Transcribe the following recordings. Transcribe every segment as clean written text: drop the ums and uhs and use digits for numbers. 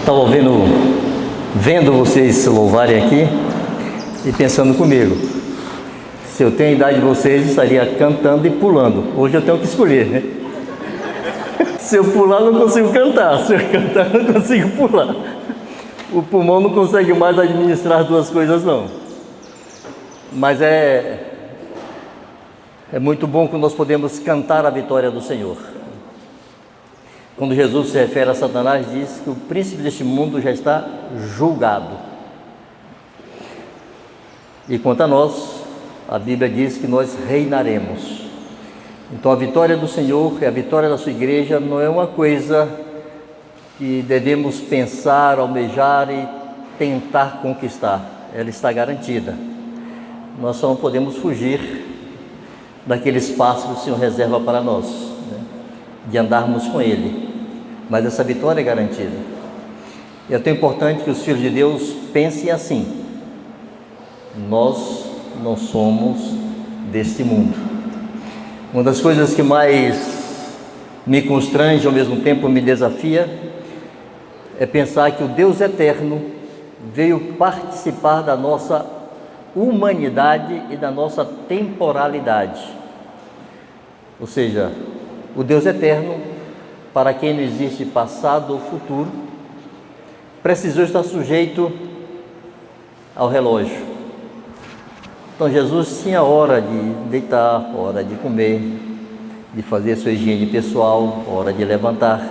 estava vendo vocês se louvarem aqui e pensando comigo. Se eu tenho a idade de vocês, estaria cantando e pulando. Hoje eu tenho que escolher, né? Se eu pular, não consigo cantar. Se eu cantar, não consigo pular. O pulmão não consegue mais administrar duas coisas, não. Mas é muito bom que nós podemos cantar a vitória do Senhor. Quando Jesus se refere a Satanás, diz que o príncipe deste mundo já está julgado. E quanto a nós, a Bíblia diz que nós reinaremos. Então a vitória do Senhor e a vitória da sua igreja não é uma coisa que devemos pensar, almejar e tentar conquistar. Ela está garantida. Nós só não podemos fugir daquele espaço que o Senhor reserva para nós, né? De andarmos com Ele. Mas essa vitória é garantida. E é tão importante que os filhos de Deus pensem assim: nós não somos deste mundo. Uma das coisas que mais me constrange, ao mesmo tempo me desafia, é pensar que o Deus eterno veio participar da nossa humanidade e da nossa temporalidade. Ou seja, o Deus eterno, para quem não existe passado ou futuro, precisou estar sujeito ao relógio. Então Jesus tinha hora de deitar, hora de comer, de fazer sua higiene pessoal, hora de levantar.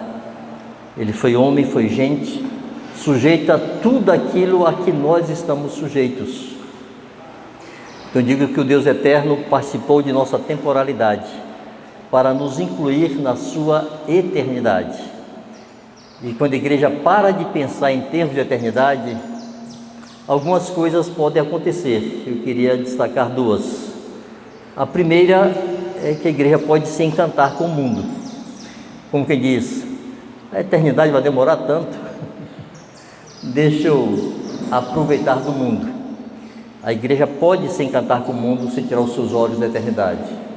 Ele foi homem, foi gente, sujeito a tudo aquilo a que nós estamos sujeitos. Então eu digo que o Deus eterno participou de nossa temporalidade para nos incluir na sua eternidade. E quando a igreja para de pensar em termos de eternidade, algumas coisas podem acontecer. Eu queria destacar duas. A primeira é que a igreja pode se encantar com o mundo. Como quem diz, a eternidade vai demorar tanto, deixa eu aproveitar do mundo. A igreja pode se encantar com o mundo se tirar os seus olhos da eternidade.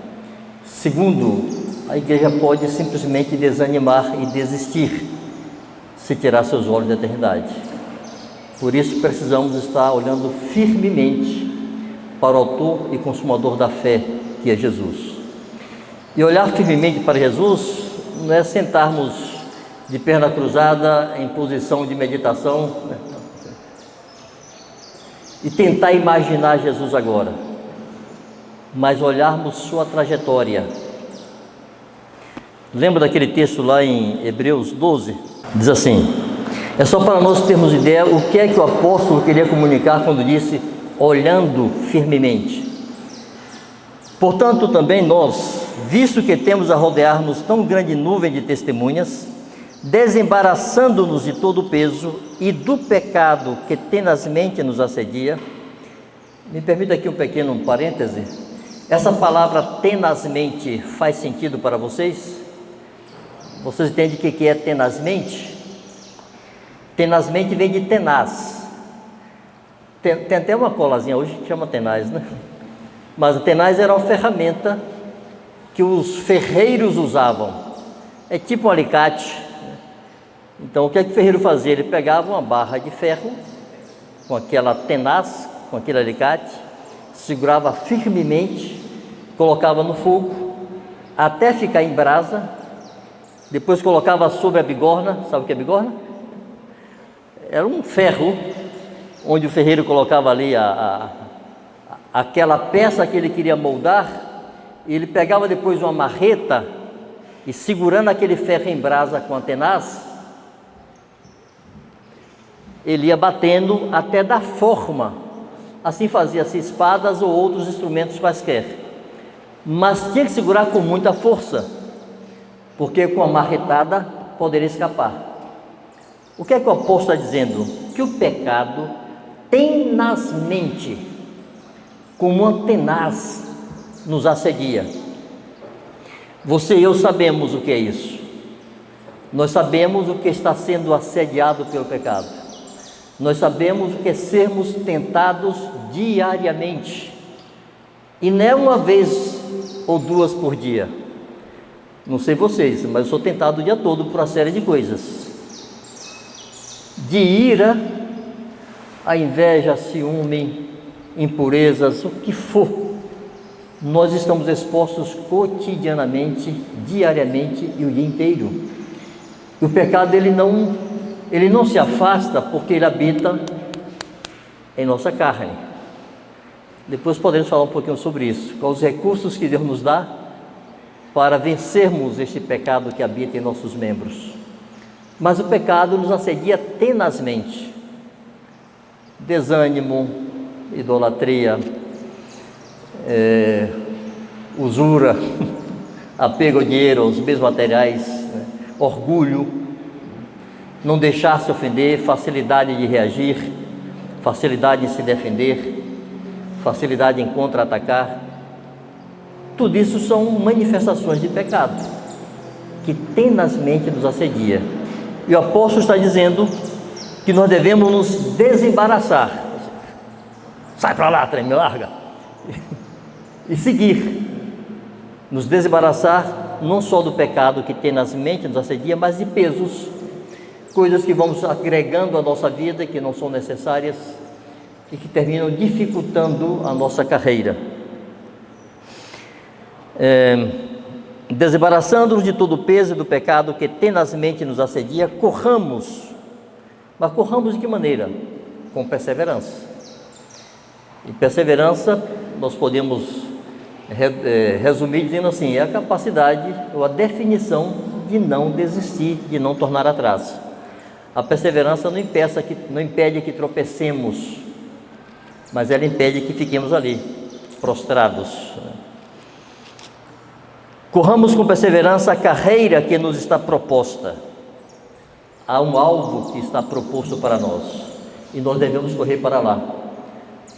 Segundo, a igreja pode simplesmente desanimar e desistir se tirar seus olhos da eternidade. Por isso precisamos estar olhando firmemente para o autor e consumador da fé, que é Jesus. E olhar firmemente para Jesus não é sentarmos de perna cruzada em posição de meditação, né? E tentar imaginar Jesus agora, mas olharmos sua trajetória. Lembra daquele texto lá em Hebreus 12? Diz assim: é só para nós termos ideia o que é que o apóstolo queria comunicar quando disse olhando firmemente. Portanto, também nós, visto que temos a rodear-nos tão grande nuvem de testemunhas, desembaraçando-nos de todo o peso e do pecado que tenazmente nos assedia. Me permita aqui um pequeno parêntese. Essa palavra tenazmente faz sentido para vocês? Vocês entendem o que é tenazmente? Tenazmente vem de tenaz. Tem até uma colazinha hoje que chama tenaz, né? Mas a tenaz era uma ferramenta que os ferreiros usavam. É tipo um alicate. Então o que é que o ferreiro fazia? Ele pegava uma barra de ferro com aquela tenaz, com aquele alicate, segurava firmemente, colocava no fogo até ficar em brasa, depois colocava sobre a bigorna. Sabe o que é bigorna? Era um ferro onde o ferreiro colocava ali aquela peça que ele queria moldar, e ele pegava depois uma marreta e, segurando aquele ferro em brasa com a tenaz, ele ia batendo até dar forma. Assim fazia-se espadas ou outros instrumentos quaisquer, mas tinha que segurar com muita força, porque com a marretada poderia escapar. O que é que o apóstolo está dizendo? Que o pecado tenazmente, como uma tenaz, nos assedia. Você e eu sabemos o que é isso. Nós sabemos o que está sendo assediado pelo pecado. Nós sabemos o que é sermos tentados diariamente. E não é uma vez ou duas por dia. Não sei vocês, mas eu sou tentado o dia todo por uma série de coisas. de ira, a inveja, ciúme, impurezas, o que for, nós estamos expostos cotidianamente, diariamente e o dia inteiro. E o pecado ele não se afasta porque ele habita em nossa carne. Depois podemos falar um pouquinho sobre isso, quais os recursos que Deus nos dá para vencermos este pecado que habita em nossos membros. Mas o pecado nos assedia tenazmente. Desânimo, idolatria, usura, apego ao dinheiro, aos bens materiais, né? Orgulho, não deixar-se ofender, facilidade de reagir, facilidade em se defender, facilidade em contra-atacar. Tudo isso são manifestações de pecado que tenazmente nos assedia. E o apóstolo está dizendo que nós devemos nos desembaraçar. Sai para lá, trem, me larga. E seguir. Nos desembaraçar não só do pecado que tenazmente nos assedia, mas de pesos, coisas que vamos agregando à nossa vida, que não são necessárias e que terminam dificultando a nossa carreira. Desembaraçando-nos de todo o peso do pecado que tenazmente nos assedia, corramos. Mas corramos de que maneira? Com perseverança. E perseverança nós podemos resumir dizendo assim: é a capacidade ou a definição de não desistir, de não tornar atrás. A perseverança não impede que tropecemos, mas ela impede que fiquemos ali, prostrados. Corramos com perseverança a carreira que nos está proposta. Há um alvo que está proposto para nós e nós devemos correr para lá.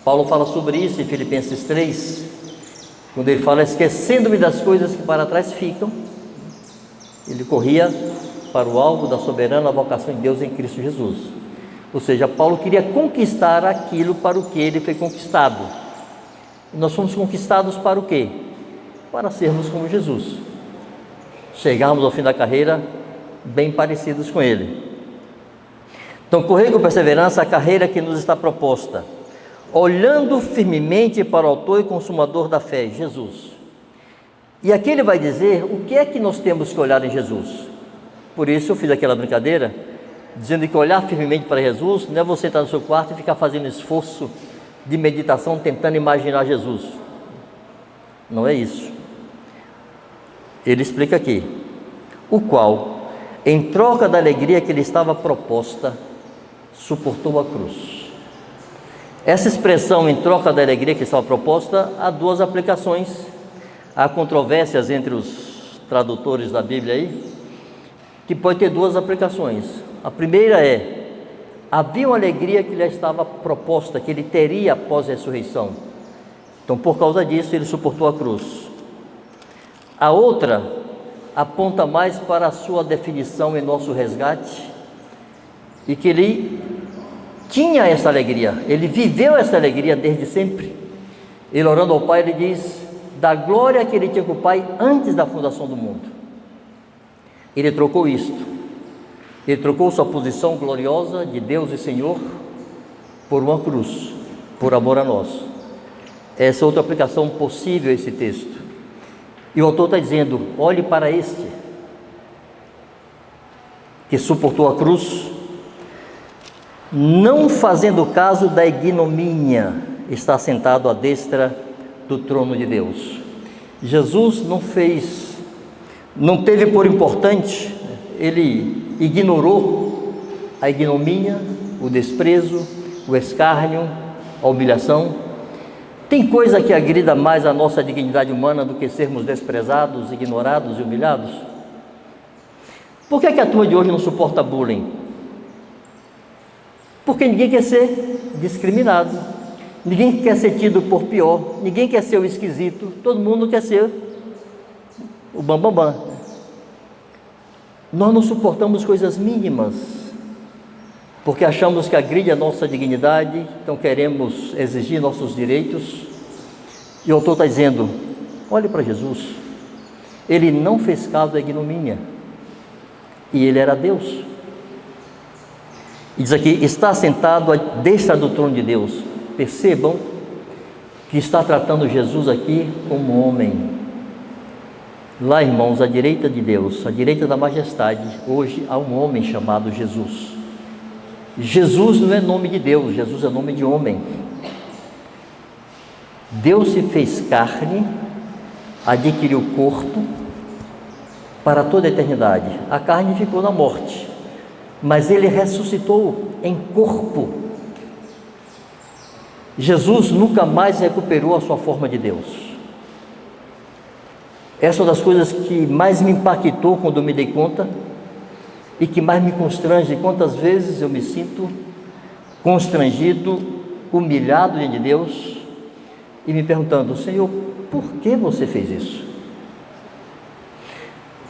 Paulo fala sobre isso em Filipenses 3, quando ele fala: esquecendo-me das coisas que para trás ficam. Ele corria para o alvo da soberana vocação de Deus em Cristo Jesus. Ou seja, Paulo queria conquistar aquilo para o que ele foi conquistado. E nós fomos conquistados para o quê? Para sermos como Jesus, chegarmos ao fim da carreira bem parecidos com Ele. Então, correr com perseverança a carreira que nos está proposta, olhando firmemente para o autor e consumador da fé, Jesus. E aqui ele vai dizer o que é que nós temos que olhar em Jesus. Por isso eu fiz aquela brincadeira, dizendo que olhar firmemente para Jesus não é você estar no seu quarto e ficar fazendo esforço de meditação, tentando imaginar Jesus. Não é isso. Ele explica aqui: o qual, em troca da alegria que lhe estava proposta, suportou a cruz. Essa expressão, em troca da alegria que estava proposta, há duas aplicações. Há controvérsias entre os tradutores da Bíblia aí, que pode ter duas aplicações. A primeira é: havia uma alegria que lhe estava proposta, que ele teria após a ressurreição. Então, por causa disso, ele suportou a cruz. A outra aponta mais para a sua definição em nosso resgate, e que ele tinha essa alegria, ele viveu essa alegria desde sempre. Ele, orando ao Pai, ele diz da glória que ele tinha com o Pai antes da fundação do mundo. Ele trocou isto, ele trocou sua posição gloriosa de Deus e Senhor por uma cruz, por amor a nós. Essa é outra aplicação possível a esse texto. E o autor está dizendo: olhe para este que suportou a cruz, não fazendo caso da ignomínia, está sentado à destra do trono de Deus. Jesus não teve por importante, ele ignorou a ignomínia, o desprezo, o escárnio, a humilhação. Tem coisa que agrida mais a nossa dignidade humana do que sermos desprezados, ignorados e humilhados? Por que a turma de hoje não suporta bullying? Porque ninguém quer ser discriminado, ninguém quer ser tido por pior, ninguém quer ser o esquisito, todo mundo quer ser o bambambam. Nós não suportamos coisas mínimas, porque achamos que agride a nossa dignidade, então queremos exigir nossos direitos. E o autor está dizendo: olhe para Jesus, ele não fez caso da ignomínia, e ele era Deus. E diz aqui: está sentado à destra do trono de Deus. Percebam que está tratando Jesus aqui como homem. Lá, irmãos, à direita de Deus, à direita da majestade, hoje há um homem chamado Jesus. Jesus não é nome de Deus, Jesus é nome de homem. Deus se fez carne, adquiriu corpo para toda a eternidade. A carne ficou na morte, mas ele ressuscitou em corpo. Jesus nunca mais recuperou a sua forma de Deus. Essa é uma das coisas que mais me impactou quando eu me dei conta e que mais me constrange. Quantas vezes eu me sinto constrangido, humilhado diante de Deus e me perguntando: Senhor, por que você fez isso?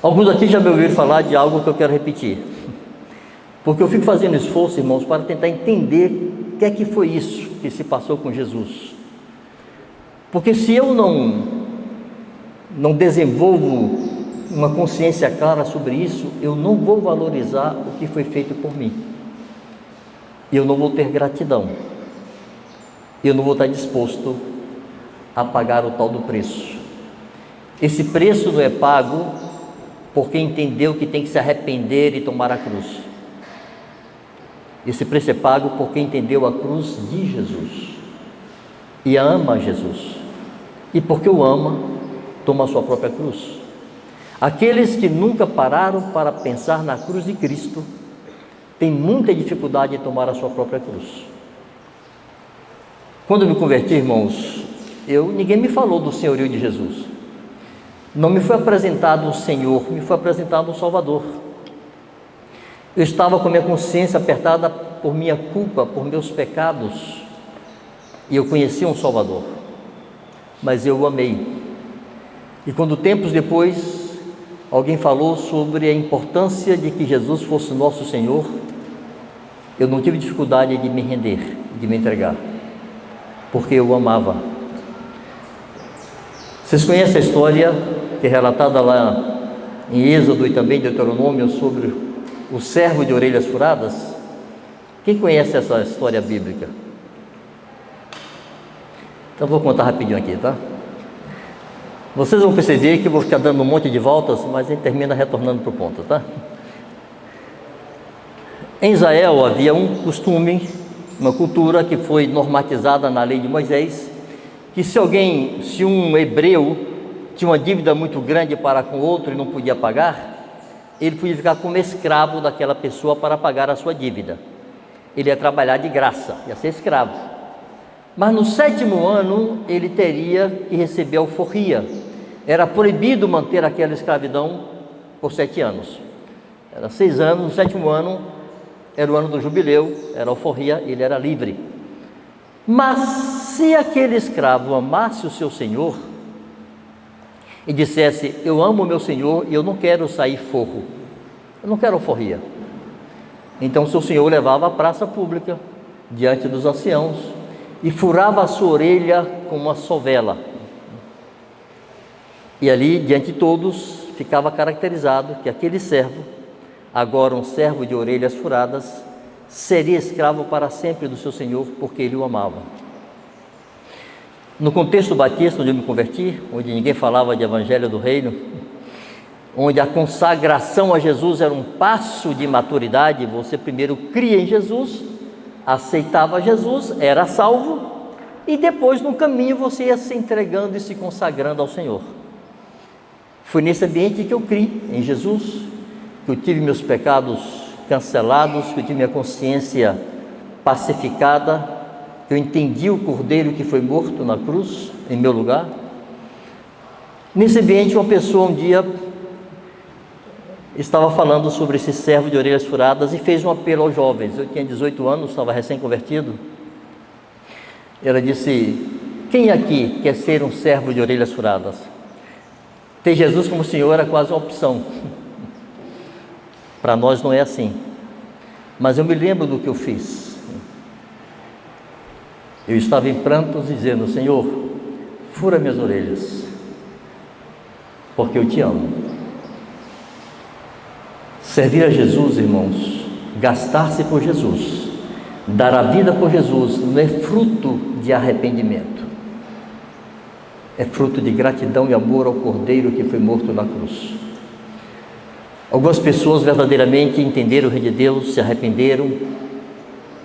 Alguns aqui já me ouviram falar de algo que eu quero repetir, porque eu fico fazendo esforço, irmãos, para tentar entender o que é que foi isso que se passou com Jesus. Porque se eu não desenvolvo uma consciência clara sobre isso, eu não vou valorizar o que foi feito por mim, e eu não vou ter gratidão, eu não vou estar disposto a pagar o tal do preço. Esse preço não é pago porque entendeu que tem que se arrepender e tomar a cruz. Esse preço é pago porque entendeu a cruz de Jesus e ama Jesus, e porque o ama, toma a sua própria cruz. Aqueles que nunca pararam para pensar na cruz de Cristo têm muita dificuldade em tomar a sua própria cruz. Quando eu me converti, irmãos, ninguém me falou do senhorio de Jesus. Não me foi apresentado um Senhor, me foi apresentado um Salvador. Eu estava com a minha consciência apertada por minha culpa, por meus pecados, e eu conheci um Salvador, mas eu o amei. E quando tempos depois alguém falou sobre a importância de que Jesus fosse nosso Senhor, eu não tive dificuldade de me render, de me entregar, porque eu o amava. Vocês conhecem a história que é relatada lá em Êxodo e também em Deuteronômio sobre o servo de orelhas furadas? Quem conhece essa história bíblica? Então vou contar rapidinho aqui, tá? Vocês vão perceber que eu vou ficar dando um monte de voltas, mas a gente termina retornando para o ponto, tá? Em Israel havia um costume, uma cultura que foi normatizada na lei de Moisés, que se um hebreu tinha uma dívida muito grande para com outro e não podia pagar, ele podia ficar como escravo daquela pessoa para pagar a sua dívida. Ele ia trabalhar de graça, ia ser escravo. Mas no 7º ano ele teria que receber alforria. Era proibido manter aquela escravidão por 7 anos. Era 6 anos, no 7º ano era o ano do jubileu, era alforria, ele era livre. Mas se aquele escravo amasse o seu senhor e dissesse: eu amo o meu senhor e eu não quero sair forro, eu não quero alforria, então seu senhor levava à praça pública, diante dos anciãos, e furava a sua orelha com uma sovela. E ali, diante de todos, ficava caracterizado que aquele servo, agora um servo de orelhas furadas, seria escravo para sempre do seu senhor, porque ele o amava. No contexto batista, onde eu me converti, onde ninguém falava de evangelho do reino, onde a consagração a Jesus era um passo de maturidade, você primeiro cria em Jesus, aceitava Jesus, era salvo, e depois no caminho você ia se entregando e se consagrando ao Senhor. Foi nesse ambiente que eu criei em Jesus, que eu tive meus pecados cancelados, que eu tive minha consciência pacificada, que eu entendi o Cordeiro que foi morto na cruz em meu lugar. Nesse ambiente, uma pessoa um dia estava falando sobre esse servo de orelhas furadas e fez um apelo aos jovens. Eu tinha 18 anos, estava recém-convertido. Ela disse: quem aqui quer ser um servo de orelhas furadas? Ter Jesus como Senhor é quase uma opção. Para nós não é assim. Mas eu me lembro do que eu fiz. Eu estava em prantos dizendo: Senhor, fura minhas orelhas, porque eu te amo. Servir a Jesus, irmãos, gastar-se por Jesus, dar a vida por Jesus, não é fruto de arrependimento, é fruto de gratidão e amor ao Cordeiro que foi morto na cruz. Algumas pessoas verdadeiramente entenderam o Reino de Deus, se arrependeram,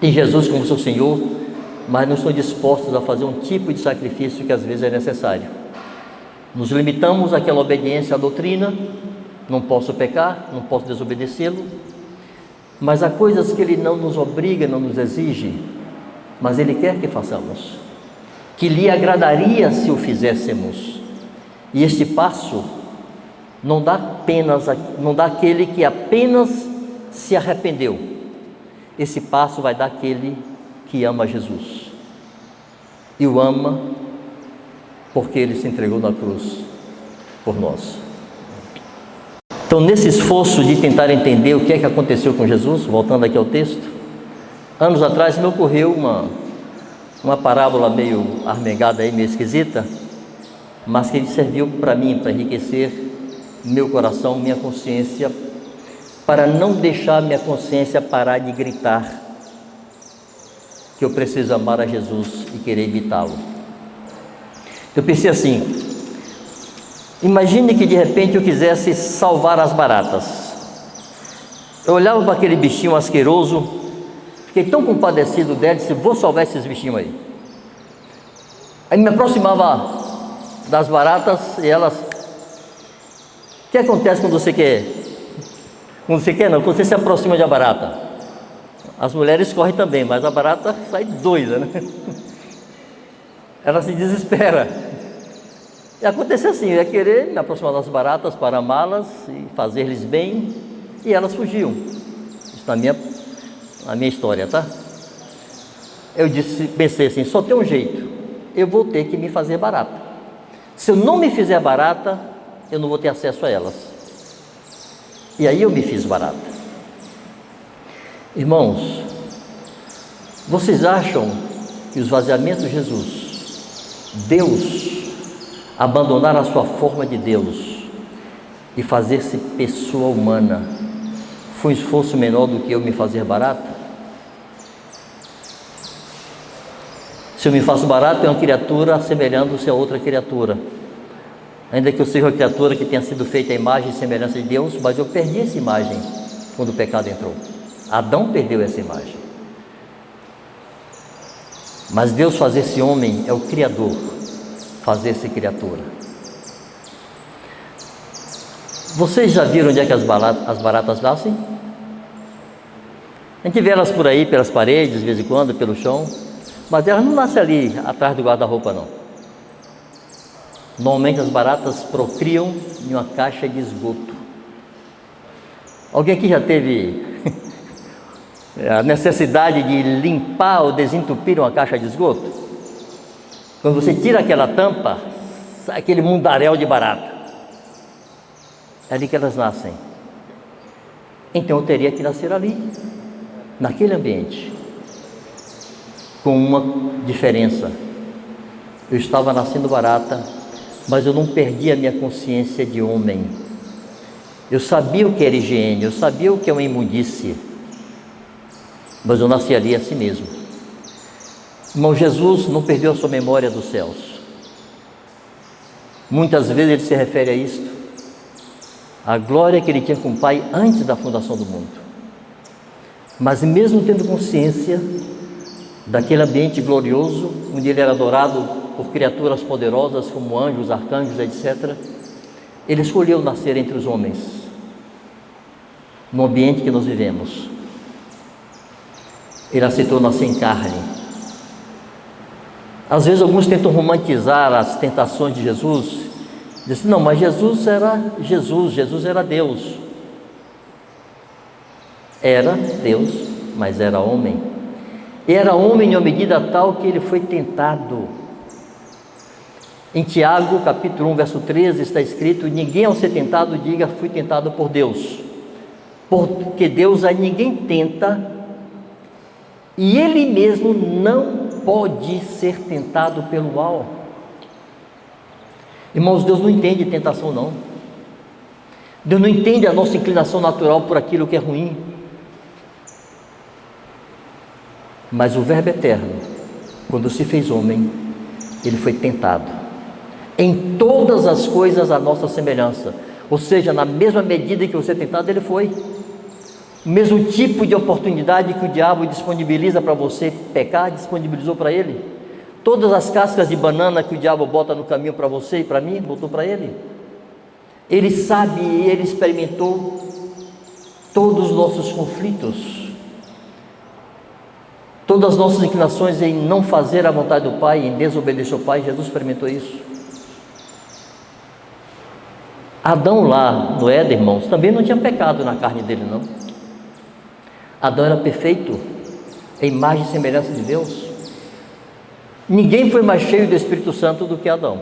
tem Jesus como seu Senhor, mas não estão dispostos a fazer um tipo de sacrifício que às vezes é necessário. Nos limitamos àquela obediência à doutrina, não posso pecar, não posso desobedecê-lo, mas há coisas que Ele não nos obriga, não nos exige, mas Ele quer que façamos, que lhe agradaria se o fizéssemos. E este passo não dá aquele que apenas se arrependeu. Esse passo vai dar aquele que ama Jesus, e o ama porque Ele se entregou na cruz por nós. Então, nesse esforço de tentar entender o que é que aconteceu com Jesus, voltando aqui ao texto, anos atrás me ocorreu uma parábola meio armegada, meio esquisita, mas que serviu para mim, para enriquecer meu coração, minha consciência, para não deixar minha consciência parar de gritar que eu preciso amar a Jesus e querer imitá-lo. Eu pensei assim: imagine que de repente eu quisesse salvar as baratas. Eu olhava para aquele bichinho asqueroso, fiquei tão compadecido dela, disse: vou salvar esses bichinhos aí. Aí me aproximava das baratas e elas... O que acontece quando você quer? Quando você se aproxima de uma barata. As mulheres correm também, mas a barata sai doida, né? Ela se desespera. E aconteceu assim: eu ia querer me aproximar das baratas para amá-las e fazer-lhes bem, e elas fugiam. Isso na minha história, tá? Pensei assim: só tem um jeito, eu vou ter que me fazer barata. Se eu não me fizer barata, eu não vou ter acesso a elas. E aí eu me fiz barata. Irmãos, vocês acham que o esvaziamento de Jesus, Deus abandonar a sua forma de Deus e fazer-se pessoa humana, foi um esforço menor do que eu me fazer barata? Se eu me faço barata, é uma criatura assemelhando-se a outra criatura, ainda que eu seja uma criatura que tenha sido feita à imagem e semelhança de Deus, mas eu perdi essa imagem quando o pecado entrou. Adão perdeu essa imagem. Mas Deus fazer-se homem é o Criador, fazer-se criatura. Vocês já viram onde é que as baratas nascem? A gente vê elas por aí, pelas paredes, de vez em quando, pelo chão, mas elas não nascem ali atrás do guarda-roupa, não. Normalmente as baratas procriam em uma caixa de esgoto. Alguém aqui já teve a necessidade de limpar ou desentupir uma caixa de esgoto? Quando você tira aquela tampa, sai aquele mundaréu de barata. É ali que elas nascem. Então eu teria que nascer ali, naquele ambiente, com uma diferença: eu estava nascendo barata, mas eu não perdi a minha consciência de homem. Eu sabia o que era higiene, eu sabia o que é uma imundície, mas eu nasci ali a si mesmo. Irmão, Jesus não perdeu a sua memória dos céus. Muitas vezes ele se refere a isto, a glória que ele tinha com o Pai antes da fundação do mundo. Mas mesmo tendo consciência daquele ambiente glorioso, onde ele era adorado por criaturas poderosas como anjos, arcanjos, etc., ele escolheu nascer entre os homens, no ambiente que nós vivemos. Ele aceitou nascer em carne. Às vezes alguns tentam romantizar as tentações de Jesus, dizem: não, mas Jesus era Deus. Era Deus, mas era homem. Era homem em uma medida tal que ele foi tentado. Em Tiago, capítulo 1, verso 13, está escrito: ninguém ao ser tentado diga fui tentado por Deus, porque Deus a ninguém tenta, e Ele mesmo não pode ser tentado pelo mal. Irmãos, Deus não entende tentação, não. Deus não entende a nossa inclinação natural por aquilo que é ruim. Mas o Verbo eterno, quando se fez homem, ele foi tentado em todas as coisas à nossa semelhança. Ou seja, na mesma medida que você é tentado, ele foi. O mesmo tipo de oportunidade que o diabo disponibiliza para você pecar, disponibilizou para ele. Todas as cascas de banana que o diabo bota no caminho para você e para mim, botou para ele. Ele sabe e ele experimentou todos os nossos conflitos, todas as nossas inclinações em não fazer a vontade do Pai, em desobedecer ao Pai. Jesus experimentou isso. Adão lá no Éden, irmãos, também não tinha pecado na carne dele, não. Adão era perfeito, em imagem e semelhança de Deus. Ninguém foi mais cheio do Espírito Santo do que Adão.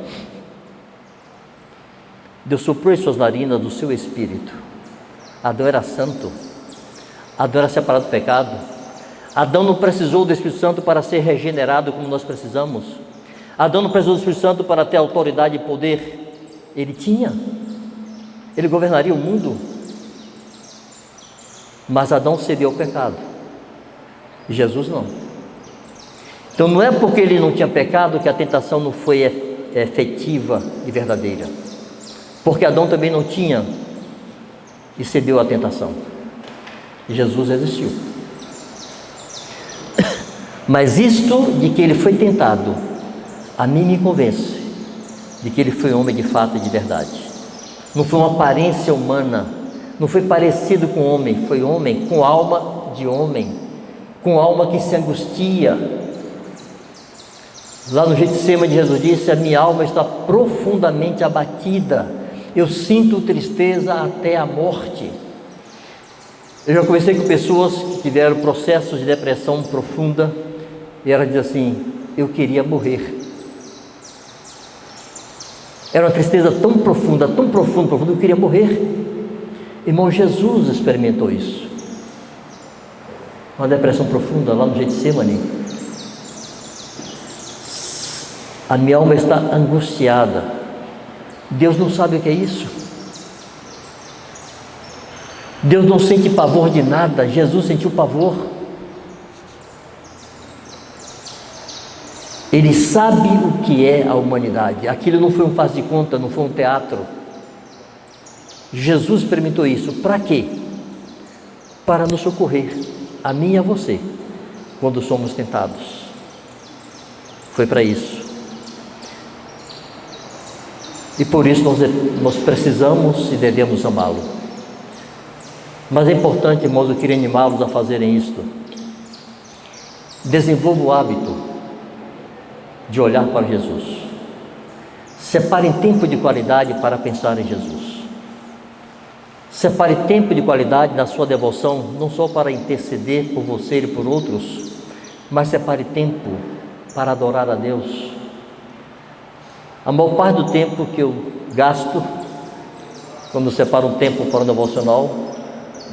Deus soprou em suas narinas do seu Espírito. Adão era santo. Adão era separado do pecado. Adão não precisou do Espírito Santo para ser regenerado como nós precisamos. Adão não precisou do Espírito Santo para ter autoridade e poder. Ele tinha. Ele governaria o mundo. Mas Adão cedeu ao pecado. Jesus não. Então não é porque ele não tinha pecado que a tentação não foi efetiva e verdadeira. Porque Adão também não tinha e cedeu à tentação. Jesus resistiu. Mas isto de que ele foi tentado, a mim me convence de que ele foi homem de fato e de verdade. Não foi uma aparência humana, não foi parecido com homem, foi homem com alma de homem, com alma que se angustia. Lá no Getsêmani, Jesus disse: a minha alma está profundamente abatida, eu sinto tristeza até a morte. Eu já conversei com pessoas que tiveram processos de depressão profunda, e ela diz assim: eu queria morrer. Era uma tristeza tão profunda, eu queria morrer. Irmão, Jesus experimentou isso. Uma depressão profunda lá no Getsêmani. A minha alma está angustiada. Deus não sabe o que é isso. Deus não sente pavor de nada. Jesus sentiu pavor. Ele sabe o que é a humanidade. Aquilo não foi um faz de conta, não foi um teatro. Jesus experimentou isso. Para quê? Para nos socorrer, a mim e a você, quando somos tentados. Foi para isso. E por isso nós precisamos e devemos amá-lo. Mas é importante, irmãos, eu queria animá-los a fazerem isto. Desenvolva o hábito de olhar para Jesus. Separe tempo de qualidade para pensar em Jesus. Separe tempo de qualidade na sua devoção, não só para interceder por você e por outros, mas separe tempo para adorar a Deus. A maior parte do tempo que eu gasto, quando separo um tempo para um devocional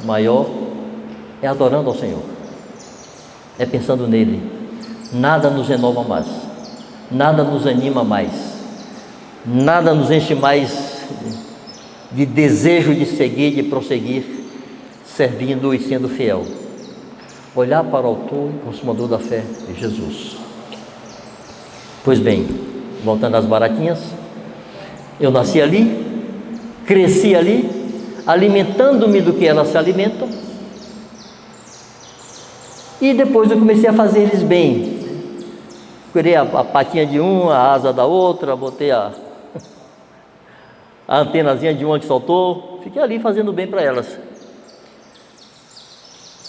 maior, é adorando ao Senhor, é pensando nele. Nada nos renova mais, nada nos anima mais, nada nos enche mais de desejo de seguir, de prosseguir, servindo e sendo fiel. Olhar para o autor e consumador da fé, Jesus. Pois bem, voltando às baratinhas, eu nasci ali, cresci ali, alimentando-me do que elas se alimentam, e depois eu comecei a fazer eles bem. Curei a patinha de uma, a asa da outra, botei a antenazinha de uma que soltou, fiquei ali fazendo bem para elas.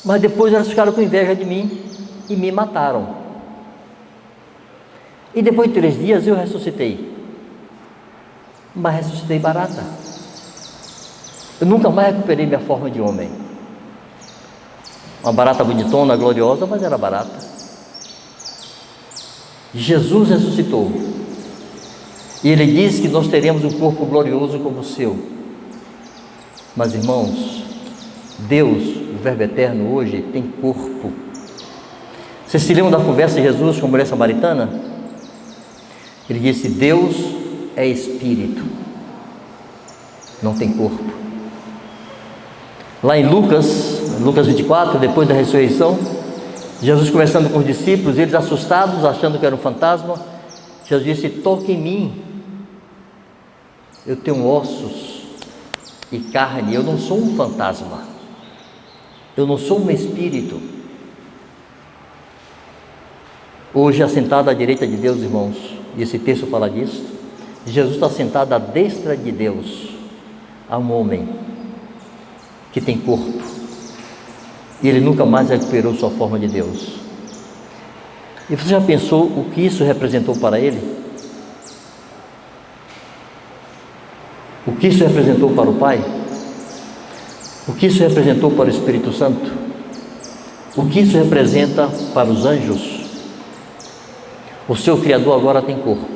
Mas depois elas ficaram com inveja de mim e me mataram. E depois de 3 dias eu ressuscitei. Mas ressuscitei barata. Eu nunca mais recuperei minha forma de homem. Uma barata bonitona, gloriosa, mas era barata. Jesus ressuscitou. E Ele diz que nós teremos um corpo glorioso como o seu. Mas, irmãos, Deus, o Verbo Eterno, hoje tem corpo. Vocês se lembram da conversa de Jesus com a mulher samaritana? Ele disse: Deus é Espírito, não tem corpo. Lá em Lucas 24, depois da ressurreição, Jesus conversando com os discípulos, eles assustados, achando que era um fantasma. Jesus disse: toque em mim, eu tenho ossos e carne, eu não sou um fantasma, eu não sou um espírito. Hoje, assentado à direita de Deus, irmãos, e esse texto fala disso, Jesus está sentado à destra de Deus. Há um homem que tem corpo, e ele nunca mais recuperou sua forma de Deus. E você já pensou o que isso representou para ele? O que isso representou para o Pai? O que isso representou para o Espírito Santo? O que isso representa para os anjos? O seu Criador agora tem corpo.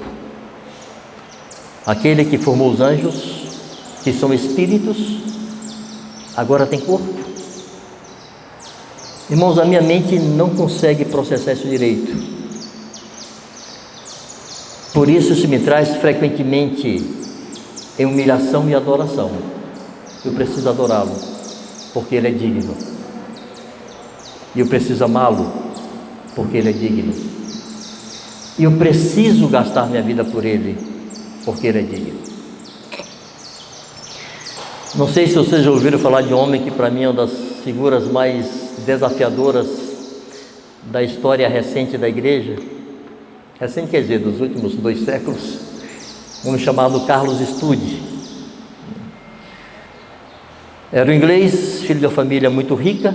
Aquele que formou os anjos, que são espíritos, agora tem corpo. Irmãos, a minha mente não consegue processar isso direito. Por isso me traz frequentemente em humilhação e adoração. Eu preciso adorá-lo, porque ele é digno. E eu preciso amá-lo, porque ele é digno. E eu preciso gastar minha vida por ele, porque ele é digno. Não sei se vocês já ouviram falar de um homem que para mim é uma das figuras mais desafiadoras da história recente da igreja. Recente quer dizer, dos últimos 2 séculos. Um chamado Carlos Studd. Era um inglês, filho de uma família muito rica.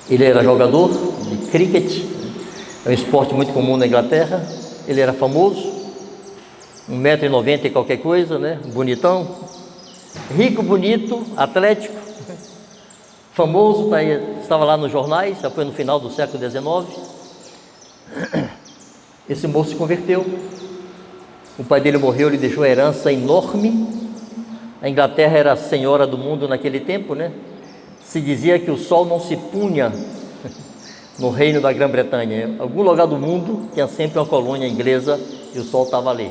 Ele era jogador de cricket, é um esporte muito comum na Inglaterra. Ele era famoso, 1,90 m e qualquer coisa, né? Bonitão, rico, bonito, atlético, famoso, estava lá nos jornais, já foi no final do século XIX. Esse moço se converteu. O pai dele morreu, ele deixou uma herança enorme. A Inglaterra era a senhora do mundo naquele tempo, né? Se dizia que o sol não se punha no reino da Grã-Bretanha. Em algum lugar do mundo tinha sempre uma colônia inglesa e o sol estava ali.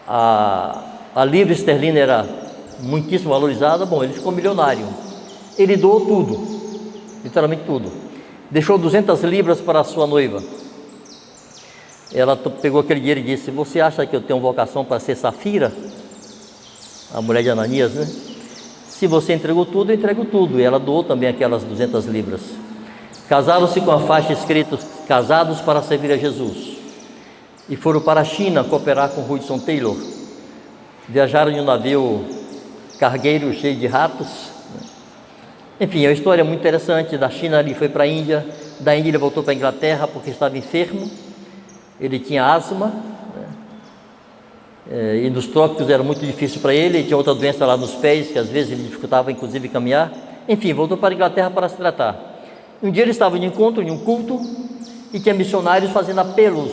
A libra esterlina era muitíssimo valorizada. Bom, ele ficou milionário. Ele doou tudo, literalmente tudo. Deixou 200 libras para a sua noiva. Ela pegou aquele dinheiro e disse: você acha que eu tenho vocação para ser Safira? A mulher de Ananias, né? Se você entregou tudo, eu entrego tudo. E ela doou também aquelas 200 libras. Casaram-se com a faixa escrita: casados para servir a Jesus. E foram para a China cooperar com Hudson Taylor. Viajaram em um navio cargueiro cheio de ratos. Enfim, é uma história muito interessante. Da China ele foi para a Índia. Da Índia ele voltou para a Inglaterra porque estava enfermo. Ele tinha asma, e nos trópicos era muito difícil para ele. Ele tinha outra doença lá nos pés, que às vezes ele dificultava inclusive caminhar. Enfim, voltou para a Inglaterra para se tratar. Um dia ele estava em encontro, em um culto, e tinha missionários fazendo apelos.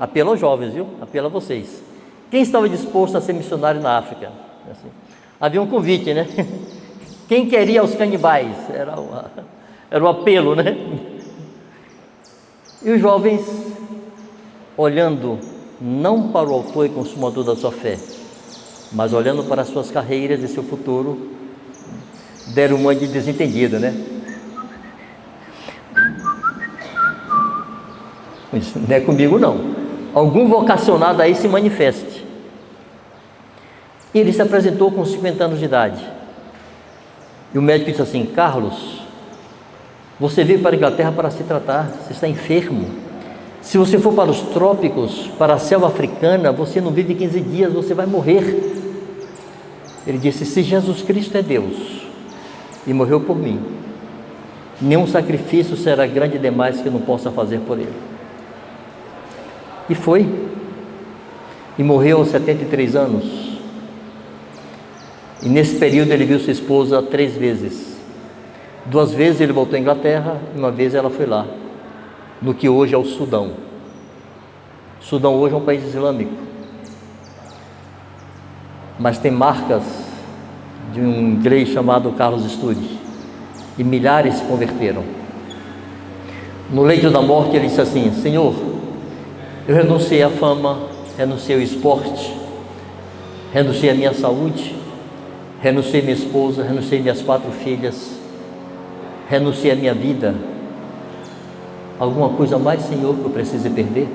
Apelo aos jovens, viu? Apelo a vocês. Quem estava disposto a ser missionário na África? Assim, havia um convite, né? Quem queria aos canibais? Era o apelo, né? E os jovens, olhando não para o autor e consumador da sua fé, mas olhando para as suas carreiras e seu futuro, deram uma de desentendido, né? Isso não é comigo não. Algum vocacionado aí se manifeste. E ele se apresentou com 50 anos de idade. E o médico disse assim: Carlos, você veio para a Inglaterra para se tratar, você está enfermo. Se você for para os trópicos, para a selva africana, você não vive 15 dias, você vai morrer. Ele disse: se Jesus Cristo é Deus e morreu por mim, nenhum sacrifício será grande demais que eu não possa fazer por ele. E foi. E morreu aos 73 anos. E nesse período ele viu sua esposa 3 vezes. 2 vezes ele voltou à Inglaterra, e 1 vez ela foi lá, no que hoje é o Sudão. O Sudão hoje é um país islâmico, mas tem marcas de um inglês chamado Carlos Studd, e milhares se converteram. No leito da morte ele disse assim: Senhor, eu renunciei à fama, renunciei ao esporte, renunciei à minha saúde, renunciei à minha esposa, renunciei às minhas 4 filhas, renunciei à minha vida. Alguma coisa mais, Senhor, que eu precise perder?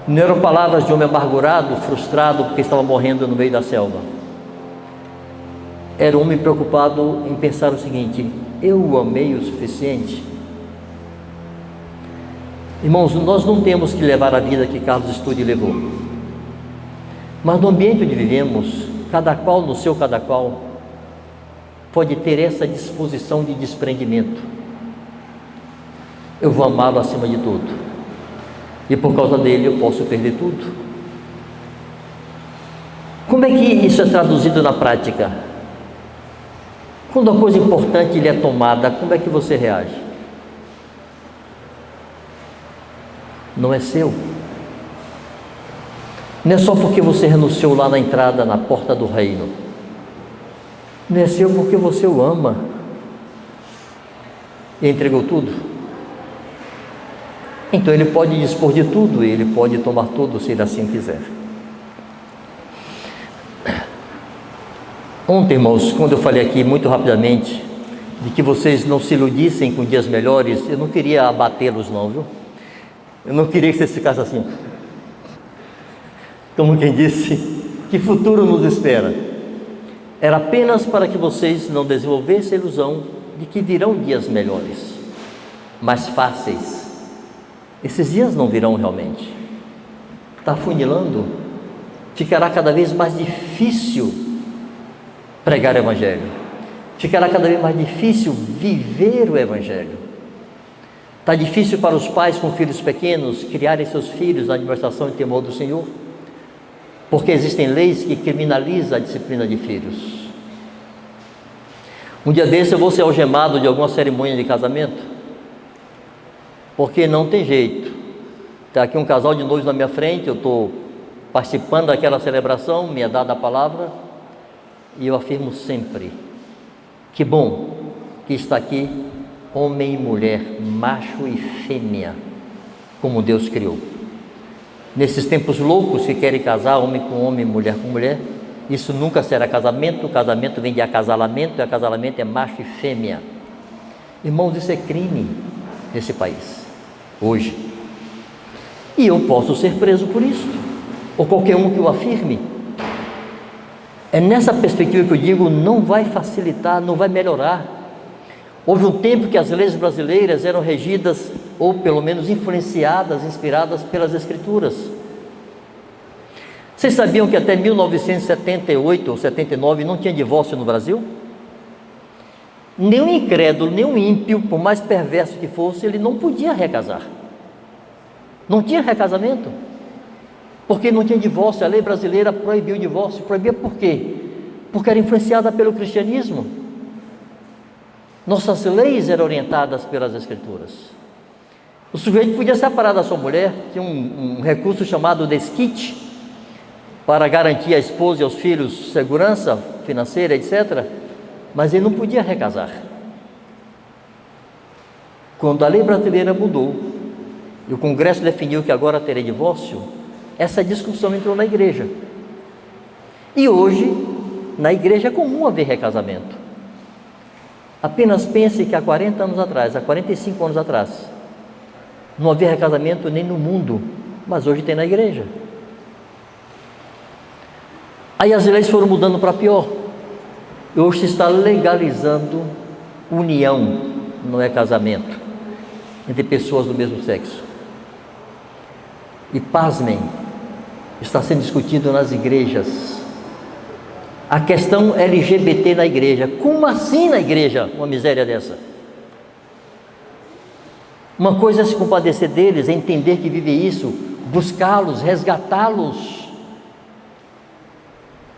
Não eram palavras de homem amargurado, frustrado, porque estava morrendo no meio da selva. Era um homem preocupado em pensar o seguinte: eu o amei o suficiente? Irmãos, nós não temos que levar a vida que Carlos Estúdio levou, mas no ambiente onde vivemos, cada qual no seu cada qual pode ter essa disposição de desprendimento. Eu vou amá-lo acima de tudo, e por causa dele eu posso perder tudo. Como é que isso é traduzido na prática? Quando a coisa importante lhe é tomada, como é que você reage? Não é seu. Não é só porque você renunciou lá na entrada, na porta do reino. Não é seu porque você o ama e entregou tudo. Então ele pode dispor de tudo, ele pode tomar tudo se ele assim quiser. Ontem, irmãos, quando eu falei aqui muito rapidamente de que vocês não se iludissem com dias melhores, eu não queria abatê-los não, viu? Eu não queria que vocês ficassem assim, como quem disse, que futuro nos espera. Era apenas para que vocês não desenvolvessem a ilusão de que virão dias melhores, mais fáceis. Esses dias não virão realmente. Está afunilando, ficará cada vez mais difícil pregar o Evangelho, ficará cada vez mais difícil viver o Evangelho. Está difícil para os pais com filhos pequenos criarem seus filhos na administração e temor do Senhor, porque existem leis que criminalizam a disciplina de filhos. Um dia desse eu vou ser algemado de alguma cerimônia de casamento, porque não tem jeito. Está aqui um casal de noivos na minha frente, eu estou participando daquela celebração, me é dada a palavra, e eu afirmo sempre: que bom que está aqui homem e mulher, macho e fêmea, como Deus criou. Nesses tempos loucos que querem casar homem com homem, mulher com mulher, isso nunca será casamento. O casamento vem de acasalamento, e acasalamento é macho e fêmea. Irmãos, isso é crime nesse país hoje, e eu posso ser preso por isso, ou qualquer um que o afirme. É nessa perspectiva que eu digo: não vai facilitar, não vai melhorar. Houve um tempo que as leis brasileiras eram regidas, ou pelo menos influenciadas, inspiradas pelas Escrituras. Vocês sabiam que até 1978 ou 79 não tinha divórcio no Brasil? Nenhum incrédulo, nenhum ímpio, por mais perverso que fosse, ele não podia recasar. Não tinha recasamento, porque não tinha divórcio. A lei brasileira proibiu o divórcio. Proibia por quê? Porque era influenciada pelo cristianismo. Nossas leis eram orientadas pelas Escrituras. O sujeito podia separar da sua mulher, tinha um recurso chamado desquite, para garantir à esposa e aos filhos segurança financeira, etc., mas ele não podia recasar. Quando a lei brasileira mudou e o Congresso definiu que agora teria divórcio, essa discussão entrou na igreja. E hoje, na igreja é comum haver recasamento. Apenas pense que há 40 anos atrás, há 45 anos atrás, não havia recasamento nem no mundo, mas hoje tem na igreja. Aí as leis foram mudando para pior, e hoje se está legalizando união, não é casamento, entre pessoas do mesmo sexo. E pasmem, está sendo discutido nas igrejas a questão LGBT na igreja. Como assim na igreja, uma miséria dessa? Uma coisa é se compadecer deles, é entender que vive isso, buscá-los, resgatá-los.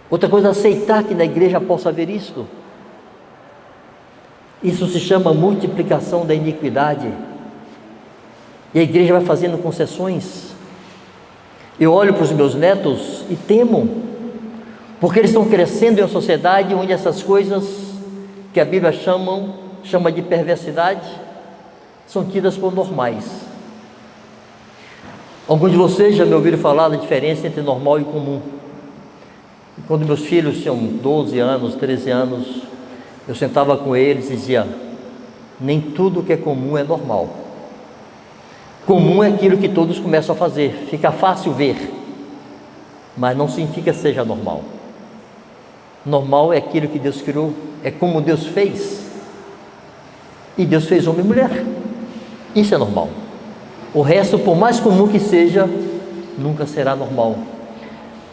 Outra coisa é aceitar que na igreja possa haver isto. Isso se chama multiplicação da iniquidade, e a igreja vai fazendo concessões. Eu olho para os meus netos e temo, porque eles estão crescendo em uma sociedade onde essas coisas que a Bíblia chama de perversidade são tidas por normais. Alguns de vocês já me ouviram falar da diferença entre normal e comum. Quando meus filhos tinham 12 anos, 13 anos, eu sentava com eles e dizia: Nem tudo que é comum é normal. Comum é aquilo que todos começam a fazer, fica fácil ver, mas não significa que seja normal. Normal é aquilo que Deus criou, é como Deus fez. E Deus fez homem e mulher. Isso é normal. O resto, por mais comum que seja, nunca será normal.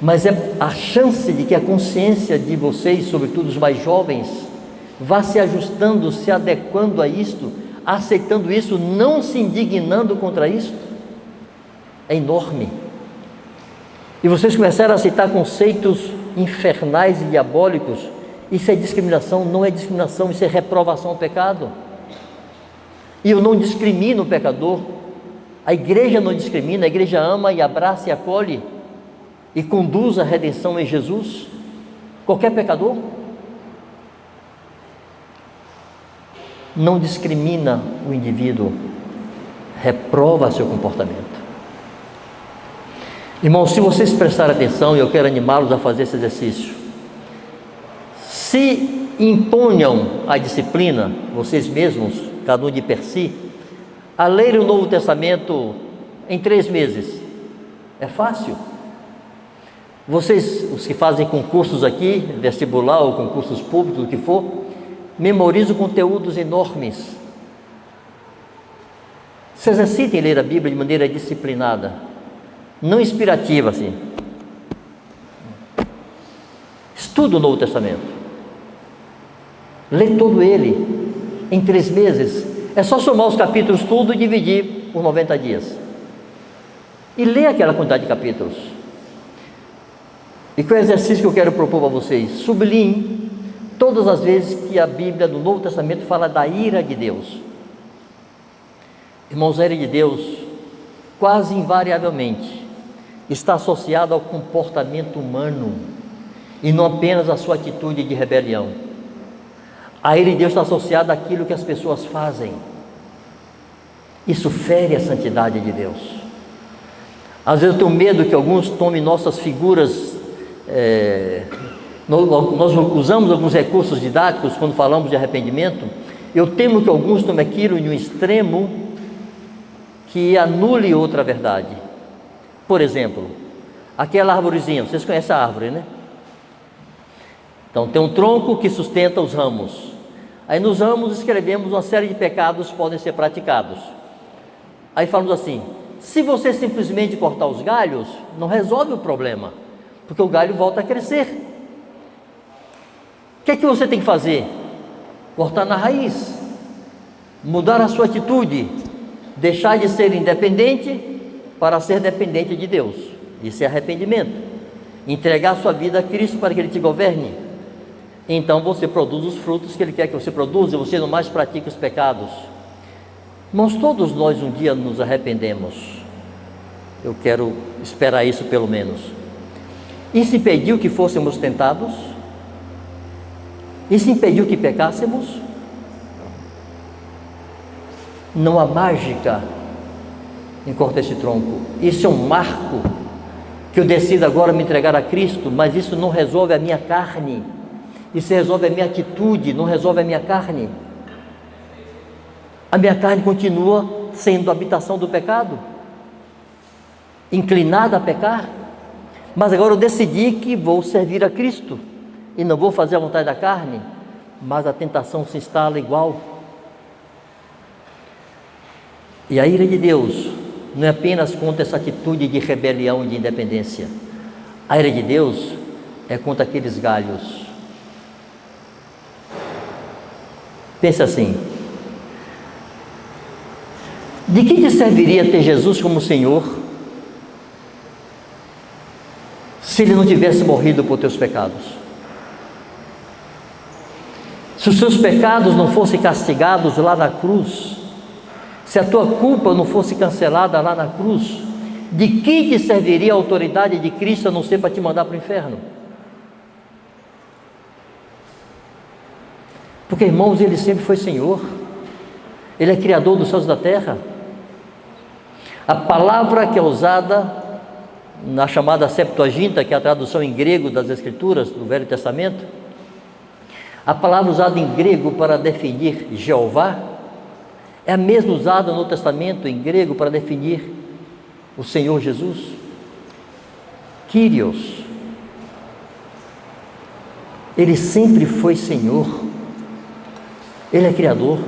Mas é a chance de que a consciência de vocês, sobretudo os mais jovens, vá se ajustando, se adequando a isto, aceitando isso, não se indignando contra isto, é enorme. E vocês começaram a aceitar conceitos infernais e diabólicos. Isso é discriminação, não é discriminação, isso é reprovação ao pecado. E eu não discrimino o pecador, a igreja não discrimina, a igreja ama e abraça e acolhe e conduz a redenção em Jesus, qualquer pecador. Não discrimina o indivíduo, reprova seu comportamento. Irmãos, se vocês prestarem atenção, e eu quero animá-los a fazer esse exercício, se imponham a disciplina, vocês mesmos, cada um de per si, a ler o Novo Testamento em 3 meses, é fácil. Vocês, os que fazem concursos aqui, vestibular ou concursos públicos, o que for, memorizam conteúdos enormes. Se exercitem ler a Bíblia de maneira disciplinada, não inspirativa assim. Estuda o Novo Testamento, lê todo ele em 3 meses. É só somar os capítulos tudo e dividir por 90 dias e lê aquela quantidade de capítulos. E qual é o exercício que eu quero propor para vocês? Sublinhe todas as vezes que a Bíblia do Novo Testamento fala da ira de Deus. Irmãos, a ira de Deus quase invariavelmente está associada ao comportamento humano e não apenas à sua atitude de rebelião. A ira de Deus está associada àquilo que as pessoas fazem. Isso fere a santidade de Deus. Às vezes eu tenho medo que alguns tomem nossas figuras. Nós usamos alguns recursos didáticos quando falamos de arrependimento. Eu temo que alguns tomem aquilo em um extremo que anule outra verdade. Por exemplo, aquela arvorezinha, vocês conhecem a árvore, né? Então tem um tronco que sustenta os ramos. Aí nos ramos escrevemos uma série de pecados que podem ser praticados. Aí falamos assim: se você simplesmente cortar os galhos, não resolve o problema, porque o galho volta a crescer. O que é que você tem que fazer? Cortar na raiz, mudar a sua atitude, deixar de ser independente para ser dependente de Deus. Isso é arrependimento. Entregar a sua vida a Cristo para que Ele te governe. Então você produz os frutos que Ele quer que você produza, e você não mais pratica os pecados. Irmãos, todos nós um dia nos arrependemos. Eu quero esperar isso pelo menos. Isso impediu que fôssemos tentados? Isso impediu que pecássemos? Não há mágica em cortar esse tronco. Isso é um marco que eu decido agora me entregar a Cristo, mas isso não resolve a minha carne. Isso resolve a minha atitude, não resolve a minha carne. A minha carne continua sendo a habitação do pecado, inclinada a pecar, mas agora eu decidi que vou servir a Cristo e não vou fazer a vontade da carne, mas a tentação se instala igual. E a ira de Deus não é apenas contra essa atitude de rebelião e de independência. A ira de Deus é contra aqueles galhos. Pensa assim: de que te serviria ter Jesus como Senhor se Ele não tivesse morrido por teus pecados? Se os seus pecados não fossem castigados lá na cruz, se a tua culpa não fosse cancelada lá na cruz, de que te serviria a autoridade de Cristo a não ser para te mandar para o inferno? Porque, irmãos, Ele sempre foi Senhor. Ele é Criador dos céus e da terra. A palavra que é usada na chamada Septuaginta, que é a tradução em grego das Escrituras do Velho Testamento, a palavra usada em grego para definir Jeová É a mesma usada no Testamento, em grego, para definir o Senhor Jesus. Kyrios. Ele sempre foi Senhor. Ele é Criador.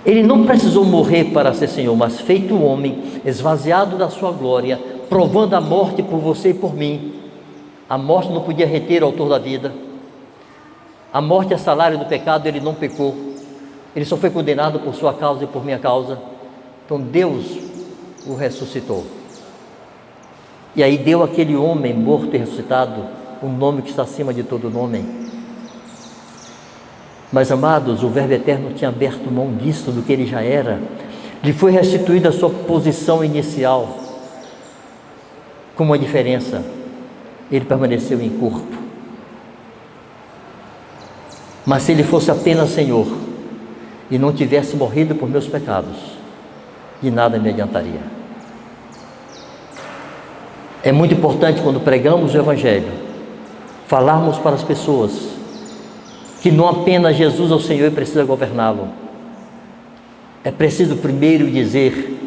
Ele não precisou morrer para ser Senhor, mas feito homem, esvaziado da sua glória, provando a morte por você e por mim. A morte não podia reter o autor da vida. A morte é salário do pecado, ele não pecou. Ele só foi condenado por sua causa e por minha causa. Então Deus o ressuscitou. E aí deu àquele homem morto e ressuscitado um nome que está acima de todo nome. Mas, amados, o Verbo Eterno tinha aberto mão disso, do que ele já era. Lhe foi restituída a sua posição inicial. Com uma diferença: ele permaneceu em corpo. Mas se ele fosse apenas Senhor e não tivesse morrido por meus pecados, de nada me adiantaria. É muito importante, quando pregamos o Evangelho, falarmos para as pessoas que não apenas Jesus é o Senhor e precisa governá-lo. É preciso primeiro dizer: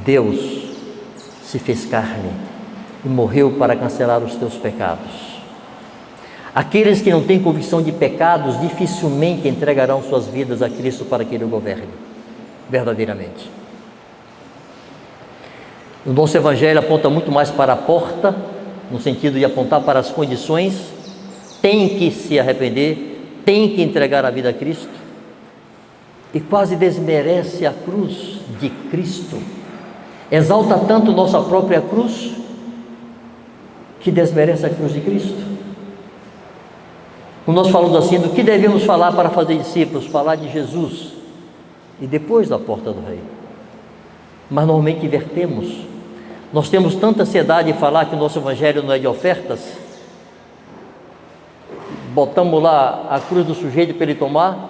Deus se fez carne e morreu para cancelar os teus pecados. Aqueles que não têm convicção de pecados dificilmente entregarão suas vidas a Cristo para que Ele o governe verdadeiramente. O nosso Evangelho aponta muito mais para a porta, no sentido de apontar para as condições. Tem que se arrepender, tem que entregar a vida a Cristo, e quase desmerece a cruz de Cristo. Exalta tanto nossa própria cruz, que desmerece a cruz de Cristo. Quando nós falamos assim, do que devemos falar para fazer discípulos? Falar de Jesus e depois da porta do reino. Mas normalmente invertemos. Nós temos tanta ansiedade em falar que o nosso Evangelho não é de ofertas. Botamos lá a cruz do sujeito para ele tomar,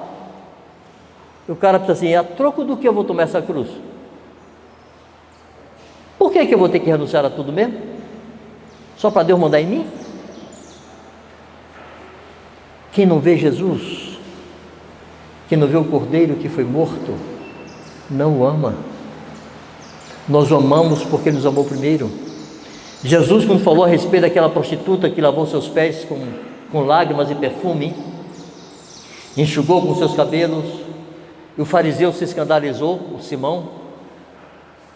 e o cara pensa assim: a troco do que eu vou tomar essa cruz? Por que eu vou ter que renunciar a tudo mesmo? Só para Deus mandar em mim? Quem não vê Jesus, quem não vê o Cordeiro que foi morto, não o ama. Nós o amamos porque Ele nos amou primeiro. Jesus, quando falou a respeito daquela prostituta que lavou seus pés com lágrimas e perfume, enxugou com seus cabelos, e o fariseu se escandalizou, o Simão.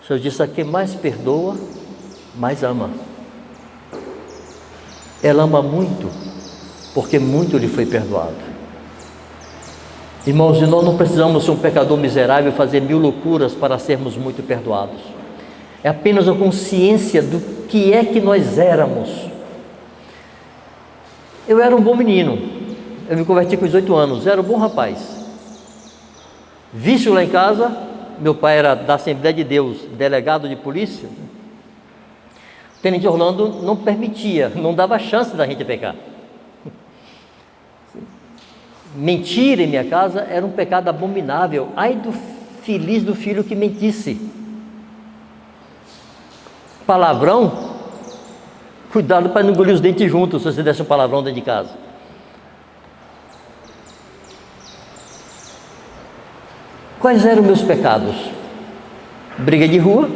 O Senhor disse: a quem mais perdoa, mais ama. Ela ama muito, porque muito lhe foi perdoado. Irmãos, nós não precisamos ser um pecador miserável e fazer 1000 loucuras para sermos muito perdoados. É apenas a consciência do que é que nós éramos. Eu era um bom menino, eu me converti com 18 anos, era um bom rapaz. Vício lá em casa, meu pai era da Assembleia de Deus, delegado de polícia. O tenente Orlando não permitia, não dava chance da gente pecar. Mentir em minha casa era um pecado abominável. Ai do feliz do filho que mentisse. Palavrão, cuidado para não engolir os dentes juntos se você desse um palavrão dentro de casa. Quais eram meus pecados? Briga de rua.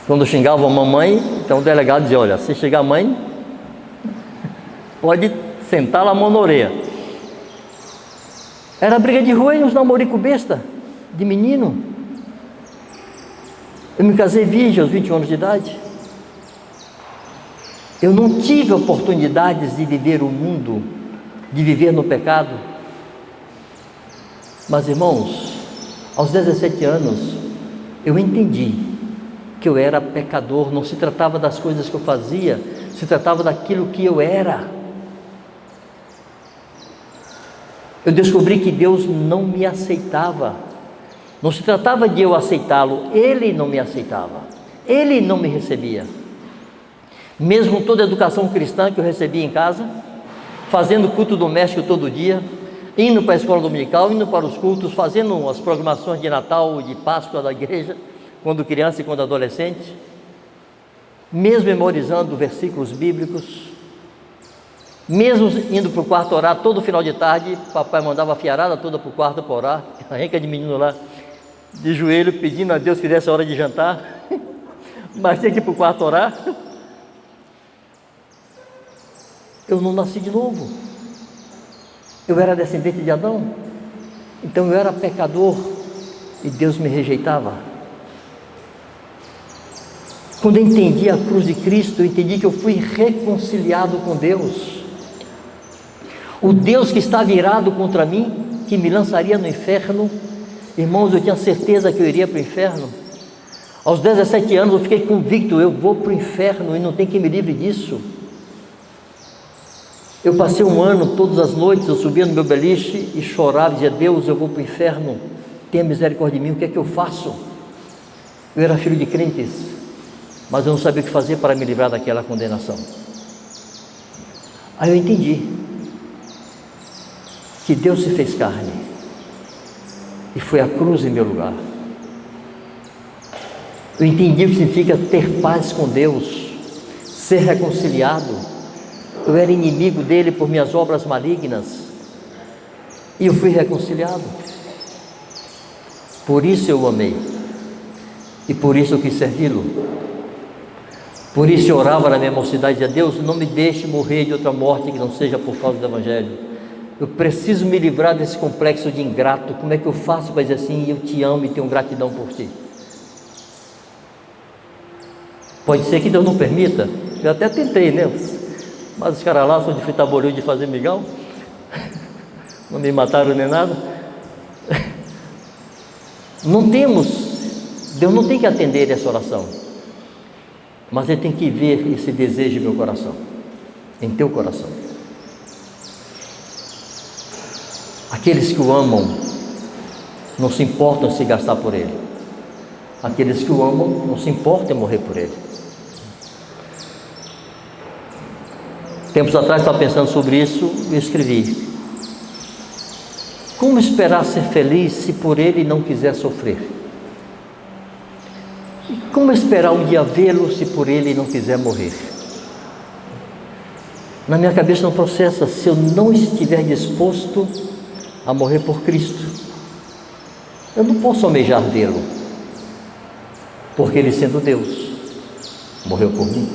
Quando xingavam a mamãe, então o delegado dizia: olha, se chegar a mãe, pode sentar lá a mão na orelha. Era briga de rua e uns namorico besta, de menino. Eu me casei virgem aos 21 anos de idade. Eu não tive oportunidades de viver o mundo, de viver no pecado. Mas, irmãos, aos 17 anos, eu entendi que eu era pecador. Não se tratava das coisas que eu fazia, se tratava daquilo que eu era. Eu descobri que Deus não me aceitava. Não se tratava de eu aceitá-lo, Ele não me aceitava, Ele não me recebia. Mesmo toda a educação cristã que eu recebia em casa, fazendo culto doméstico todo dia, indo para a escola dominical, indo para os cultos, fazendo as programações de Natal, de Páscoa da igreja, quando criança e quando adolescente, mesmo memorizando versículos bíblicos, Mesmo indo para o quarto orar todo final de tarde, papai mandava a fiarada toda para o quarto para orar, a renca de menino lá, de joelho, pedindo a Deus que desse a hora de jantar, mas tinha que ir para o quarto orar. Eu não nasci de novo. Eu era descendente de Adão, então eu era pecador e Deus me rejeitava. Quando eu entendi a cruz de Cristo, eu entendi que eu fui reconciliado com Deus. O Deus que estava irado contra mim, que me lançaria no inferno, irmãos, eu tinha certeza que eu iria para o inferno. Aos 17 anos eu fiquei convicto, eu vou para o inferno e não tem quem me livre disso. Eu passei um ano, todas as noites, eu subia no meu beliche e chorava, dizia: Deus, eu vou para o inferno, tenha misericórdia de mim, o que é que eu faço? Eu era filho de crentes, mas eu não sabia o que fazer para me livrar daquela condenação. Aí eu entendi que Deus se fez carne e foi à cruz em meu lugar. Eu entendi o que significa ter paz com Deus, ser reconciliado. Eu era inimigo dele por minhas obras malignas e eu fui reconciliado. Por isso eu o amei e por isso eu quis servi-lo. Por isso eu orava na minha mocidade e dizia: Deus, não me deixe morrer de outra morte que não seja por causa do Evangelho. Eu preciso me livrar desse complexo de ingrato. Como é que eu faço para dizer assim: eu te amo e tenho gratidão por ti? Pode ser que Deus não permita. Eu até tentei, né? Mas os caras lá são de fritar bolinho, de fazer migão. Não me mataram nem nada. Não temos, Deus não tem que atender essa oração, mas Ele tem que ver esse desejo em meu coração, em teu coração. Aqueles que o amam não se importam em se gastar por Ele. Aqueles que o amam não se importam em morrer por Ele. Tempos atrás estava pensando sobre isso e escrevi: como esperar ser feliz se por Ele não quiser sofrer? E como esperar um dia vê-lo se por Ele não quiser morrer? Na minha cabeça não processa: se eu não estiver disposto a morrer por Cristo, eu não posso almejar vê-lo, porque Ele, sendo Deus, morreu por mim.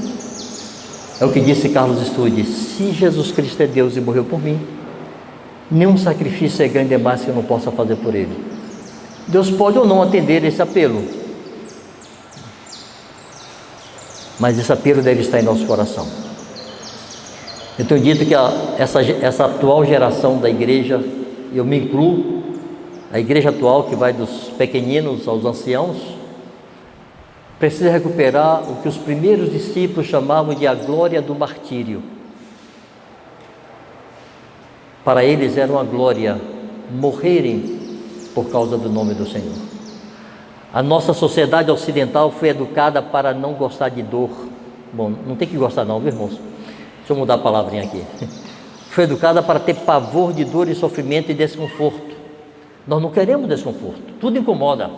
É o que disse Carlos Stude: se Jesus Cristo é Deus e morreu por mim, nenhum sacrifício é grande demais que eu não possa fazer por Ele. Deus pode ou não atender esse apelo, mas esse apelo deve estar em nosso coração. Eu tenho dito que essa atual geração da igreja, eu me incluo, a igreja atual que vai dos pequeninos aos anciãos, precisa recuperar o que os primeiros discípulos chamavam de a glória do martírio. Para eles era uma glória morrerem por causa do nome do Senhor. A nossa sociedade ocidental foi educada para não gostar de dor. Bom, não tem que gostar não, viu, irmãos? Deixa eu mudar a palavrinha aqui. Foi educada para ter pavor de dor e sofrimento e desconforto. Nós não queremos desconforto, tudo incomoda.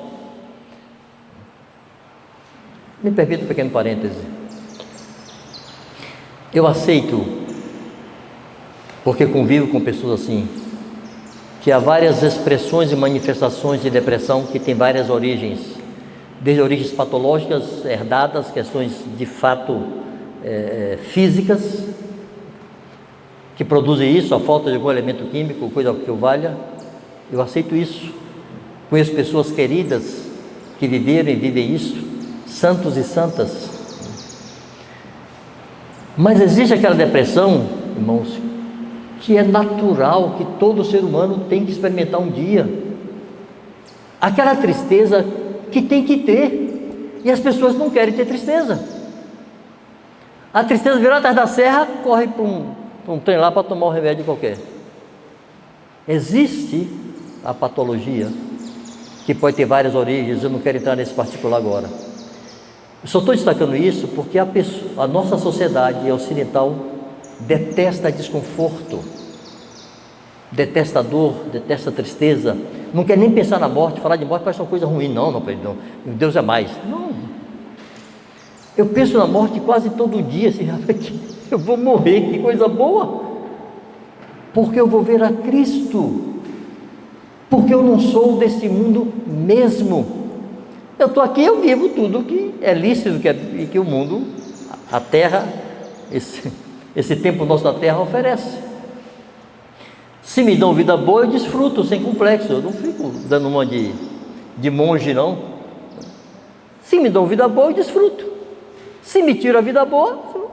Me permita um pequeno parêntese. Eu aceito, porque convivo com pessoas assim, que há várias expressões e manifestações de depressão que têm várias origens, desde origens patológicas, herdadas, questões de fato físicas, que produzem isso, a falta de algum elemento químico, coisa que o valha. Eu aceito isso. Conheço pessoas queridas que viveram e vivem isso, santos e santas. Mas existe aquela depressão, irmãos, que é natural, que todo ser humano tem que experimentar um dia. Aquela tristeza que tem que ter, e as pessoas não querem ter tristeza. A tristeza virou atrás da serra, corre para um trem lá para tomar um remédio qualquer. Existe a patologia, que pode ter várias origens, eu não quero entrar nesse particular agora. Eu só estou destacando isso porque a nossa sociedade ocidental detesta desconforto, detesta dor, detesta tristeza, não quer nem pensar na morte. Falar de morte parece uma coisa ruim. Não, Deus é mais. Não. Eu penso na morte quase todo dia, assim, eu vou morrer, que coisa boa. porque eu vou ver a Cristo, porque eu não sou desse mundo mesmo. Eu estou aqui, eu vivo tudo que é lícito e que o mundo, a terra, esse tempo nosso na terra oferece. Se me dão vida boa, eu desfruto sem complexo, eu não fico dando uma de monge, não. Se me dão vida boa, eu desfruto. Se me tiram a vida boa,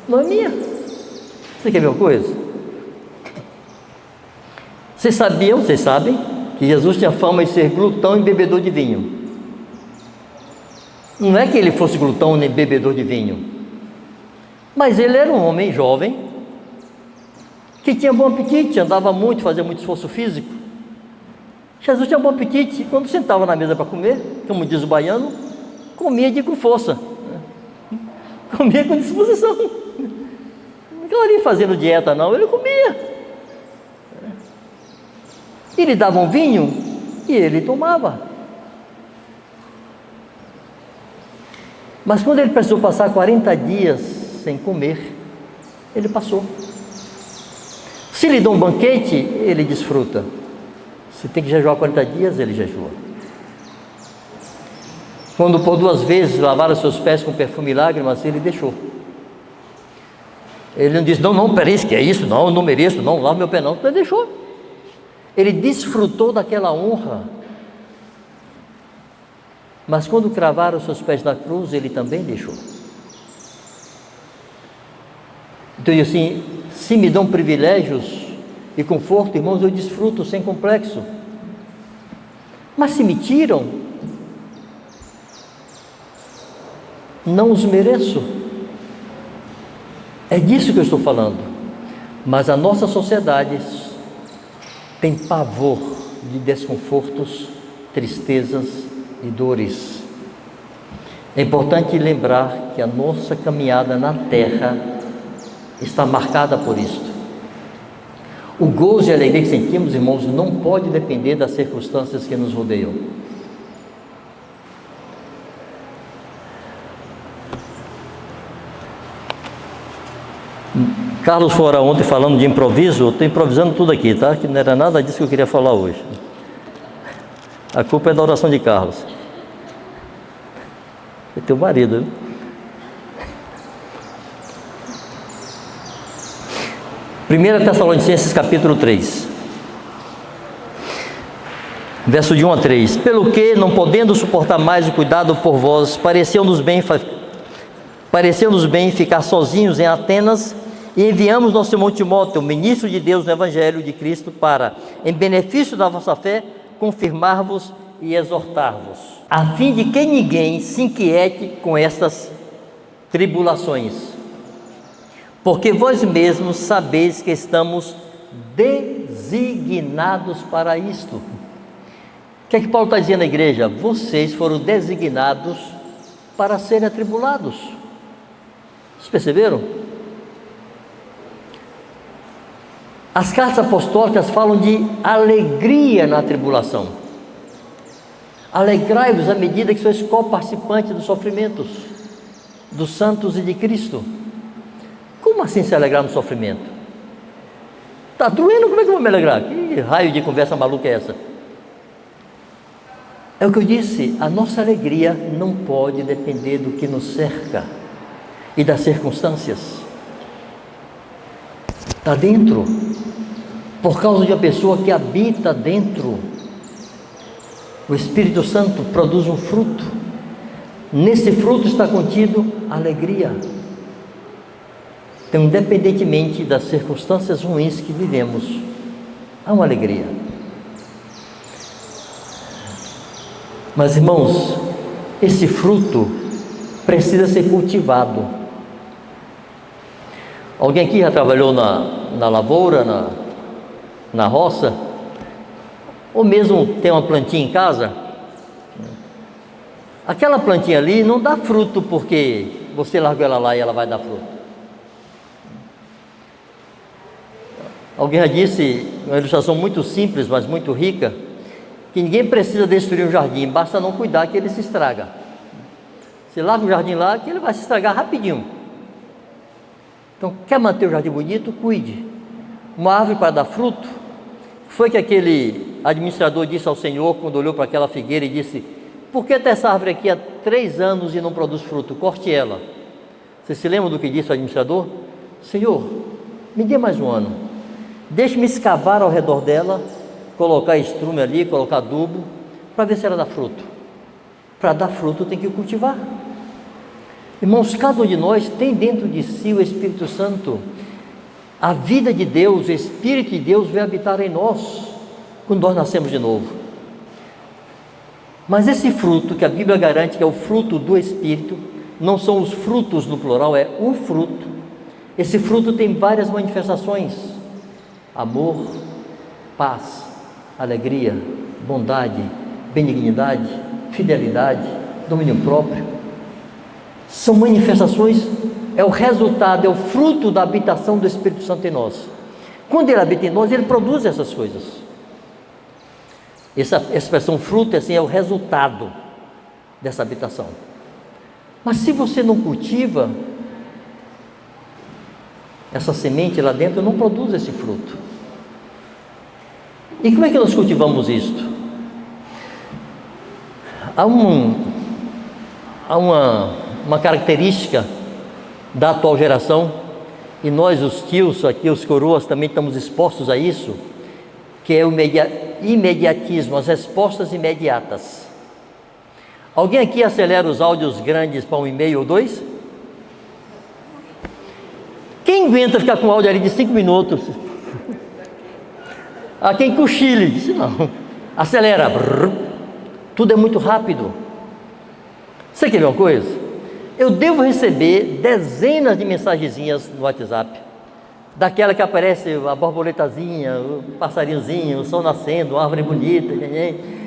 não é minha. Você quer ver uma coisa? Vocês sabem, que Jesus tinha fama de ser glutão e bebedor de vinho. Não é que ele fosse glutão nem bebedor de vinho, mas ele era um homem jovem, que tinha bom apetite, andava muito, fazia muito esforço físico. Jesus tinha bom apetite, e quando sentava na mesa para comer, como diz o baiano, comia com força, comia com disposição. Não estava ali fazendo dieta não, ele comia. E lhe davam vinho e ele tomava. Mas quando ele precisou passar 40 dias sem comer, ele passou. Se lhe dão um banquete, ele desfruta. Se tem que jejuar 40 dias, ele jejua. Quando por 2 vezes lavaram seus pés com perfume e lágrimas, ele deixou. Ele não disse, não, peraí, isso que é isso? Não, eu não mereço, não, lava meu pé não. Ele deixou. Ele desfrutou daquela honra. Mas quando cravaram seus pés na cruz, ele também deixou. Então, assim, se me dão privilégios e conforto, irmãos, eu desfruto sem complexo. Mas se me tiram, não os mereço. É disso que eu estou falando. Mas a nossa sociedade tem pavor de desconfortos, tristezas e dores. É importante lembrar que a nossa caminhada na terra está marcada por isto. O gozo e a alegria que sentimos, irmãos, não pode depender das circunstâncias que nos rodeiam. Carlos fora ontem falando de improviso, eu estou improvisando tudo aqui, tá? Que não era nada disso que eu queria falar hoje. A culpa é da oração de Carlos. É teu marido, viu? Primeira Tessalonicenses capítulo 3, verso de 1 a 3. Pelo que, não podendo suportar mais o cuidado por vós, pareceu-nos bem ficar sozinhos em Atenas, e enviamos nosso irmão Timóteo, ministro de Deus no Evangelho de Cristo, para, em benefício da vossa fé, confirmar-vos e exortar-vos, a fim de que ninguém se inquiete com estas tribulações, porque vós mesmos sabeis que estamos designados para isto. O que é que Paulo está dizendo à igreja? Vocês foram designados para serem atribulados. Vocês perceberam? As cartas apostólicas falam de alegria na tribulação. Alegrai-vos à medida que sois co-participantes dos sofrimentos dos santos e de Cristo. Como assim se alegrar no sofrimento? Está doendo, como é que eu vou me alegrar? Que raio de conversa maluca é essa? É o que eu disse, a nossa alegria não pode depender do que nos cerca e das circunstâncias. Está dentro, por causa de uma pessoa que habita dentro. O Espírito Santo produz um fruto. Nesse fruto está contido alegria. Então, independentemente das circunstâncias ruins que vivemos, há uma alegria. Mas, irmãos, esse fruto precisa ser cultivado. Alguém aqui já trabalhou na lavoura, na roça? Ou mesmo tem uma plantinha em casa? Aquela plantinha ali não dá fruto porque você largou ela lá e ela vai dar fruto. Alguém já disse, uma ilustração muito simples, mas muito rica, que ninguém precisa destruir um jardim, basta não cuidar que ele se estraga. Você larga o jardim lá, que ele vai se estragar rapidinho. Então, quer manter o jardim bonito? Cuide. Uma árvore para dar fruto. Foi que aquele administrador disse ao Senhor, quando olhou para aquela figueira e disse: por que essa árvore aqui há 3 anos e não produz fruto? Corte ela. Você se lembra do que disse o administrador? Senhor, me dê mais um ano. Deixe-me escavar ao redor dela, colocar estrume ali, colocar adubo, para ver se ela dá fruto. Para dar fruto tem que cultivar. Irmãos, cada um de nós tem dentro de si o Espírito Santo. A vida de Deus, o Espírito de Deus veio habitar em nós quando nós nascemos de novo. Mas esse fruto que a Bíblia garante que é o fruto do Espírito, não são os frutos no plural, é o fruto. Esse fruto tem várias manifestações: amor, paz, alegria, bondade, benignidade, fidelidade, domínio próprio. São manifestações, é o resultado, é o fruto da habitação do Espírito Santo em nós. Quando ele habita em nós, ele produz essas coisas. Essa expressão fruto assim, é o resultado dessa habitação. Mas se você não cultiva, essa semente lá dentro não produz esse fruto. E como é que nós cultivamos isto? Há uma característica da atual geração, e nós os tios aqui, os coroas, também estamos expostos a isso, que é o imediatismo, as respostas imediatas. Alguém aqui acelera os áudios grandes para 1,5 ou 2? Quem aguenta ficar com o áudio ali de 5 minutos? Ah, quem cochile? Disse não. Acelera. Tudo é muito rápido. Você quer ver uma coisa? Eu devo receber dezenas de mensagenzinhas no WhatsApp, daquela que aparece a borboletazinha, o passarinhozinho, o sol nascendo, uma árvore bonita,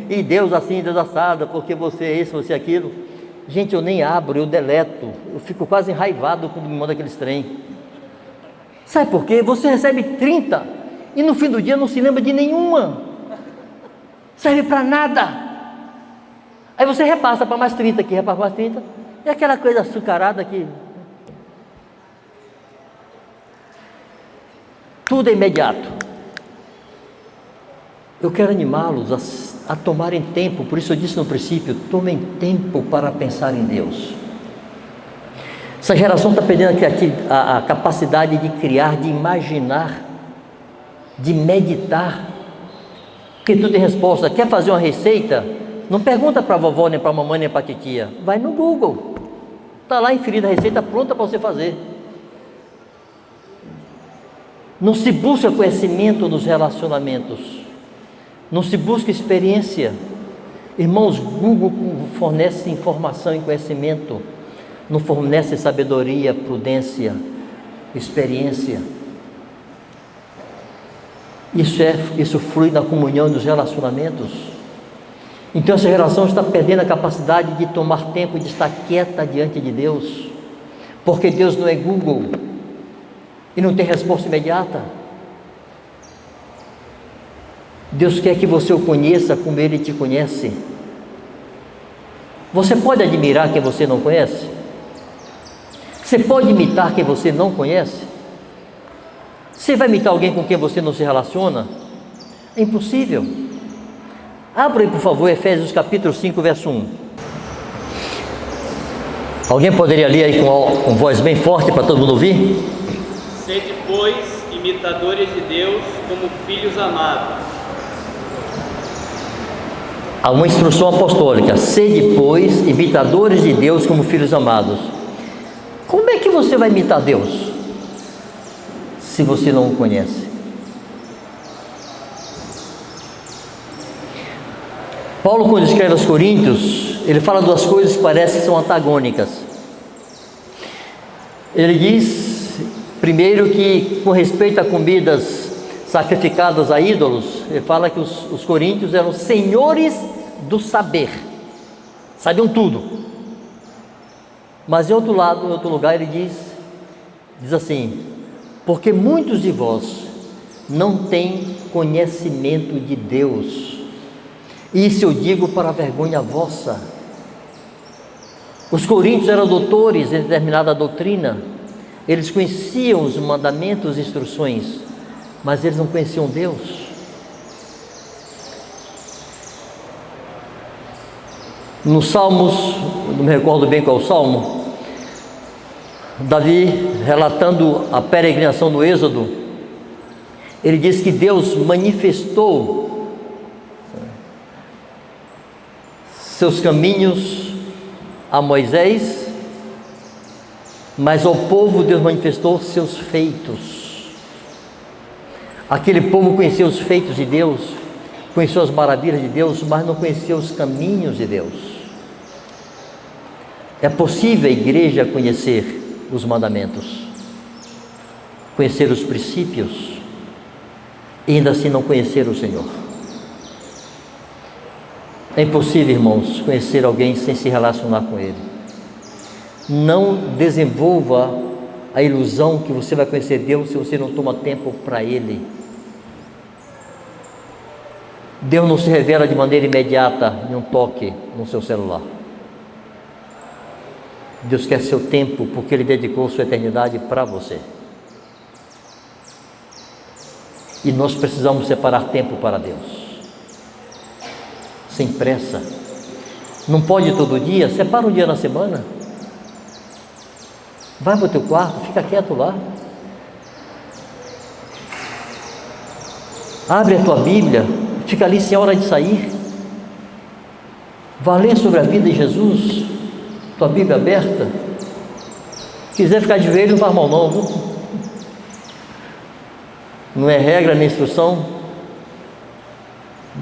e Deus assim, Deus assada, porque você é isso, você é aquilo. Gente, eu nem abro, eu deleto, eu fico quase enraivado quando me manda aqueles trem. Sabe por quê? Você recebe 30 e no fim do dia não se lembra de nenhuma, serve para nada. Aí você repassa para mais 30 aqui, repassa mais 30, e aquela coisa açucarada aqui. Tudo é imediato. Eu quero animá-los a tomarem tempo, por isso eu disse no princípio, tomem tempo para pensar em Deus. Essa geração está perdendo a capacidade de criar, de imaginar, de meditar, porque tudo é resposta. Quer fazer uma receita? Não pergunta para a vovó, nem para a mamãe, nem para a titia. Vai no Google. Está lá inferida a receita pronta para você fazer. Não se busca conhecimento nos relacionamentos. Não se busca experiência. Irmãos, Google fornece informação e conhecimento. Não fornece sabedoria, prudência, experiência. Isso flui na comunhão dos relacionamentos. Então essa geração está perdendo a capacidade de tomar tempo e de estar quieta diante de Deus, porque Deus não é Google e não tem resposta imediata. Deus quer que você o conheça como Ele te conhece. Você pode admirar quem você não conhece? Você pode imitar quem você não conhece? Você vai imitar alguém com quem você não se relaciona? É impossível. Abra aí, por favor, Efésios capítulo 5, verso 1. Alguém poderia ler aí com voz bem forte para todo mundo ouvir? Sede, pois, imitadores de Deus como filhos amados. Há uma instrução apostólica: sede, pois, imitadores de Deus como filhos amados. Como é que você vai imitar Deus se você não o conhece? Paulo, quando escreve aos Coríntios, ele fala duas coisas que parecem que são antagônicas. Ele diz, primeiro, que com respeito a comidas sacrificadas a ídolos, ele fala que os coríntios eram senhores do saber, sabiam tudo. Mas em outro lado, em outro lugar, ele diz assim: porque muitos de vós não têm conhecimento de Deus. Isso eu digo para a vergonha vossa. Os coríntios eram doutores em determinada doutrina, Eles conheciam os mandamentos e instruções, mas eles não conheciam Deus. Nos Salmos, não me recordo bem qual salmo, Davi, relatando a peregrinação no Êxodo, ele diz que Deus manifestou seus caminhos a Moisés, mas ao povo Deus manifestou seus feitos. Aquele povo conhecia os feitos de Deus, conheceu as maravilhas de Deus, mas não conhecia os caminhos de Deus. É possível a igreja conhecer os mandamentos, conhecer os princípios, e ainda assim não conhecer o Senhor. É impossível, irmãos, conhecer alguém sem se relacionar com Ele. Não desenvolva a ilusão que você vai conhecer Deus se você não toma tempo para Ele. Deus não se revela de maneira imediata em um toque no seu celular. Deus quer seu tempo, porque Ele dedicou sua eternidade para você. E nós precisamos separar tempo para Deus, sem pressa. Não pode todo dia, separa um dia na semana. Vai para o teu quarto, fica quieto lá. Abre a tua Bíblia, fica ali sem hora de sair. Vá ler sobre a vida de Jesus, tua Bíblia aberta. Se quiser ficar de joelho, não faz mal não, viu? Não é regra nem instrução,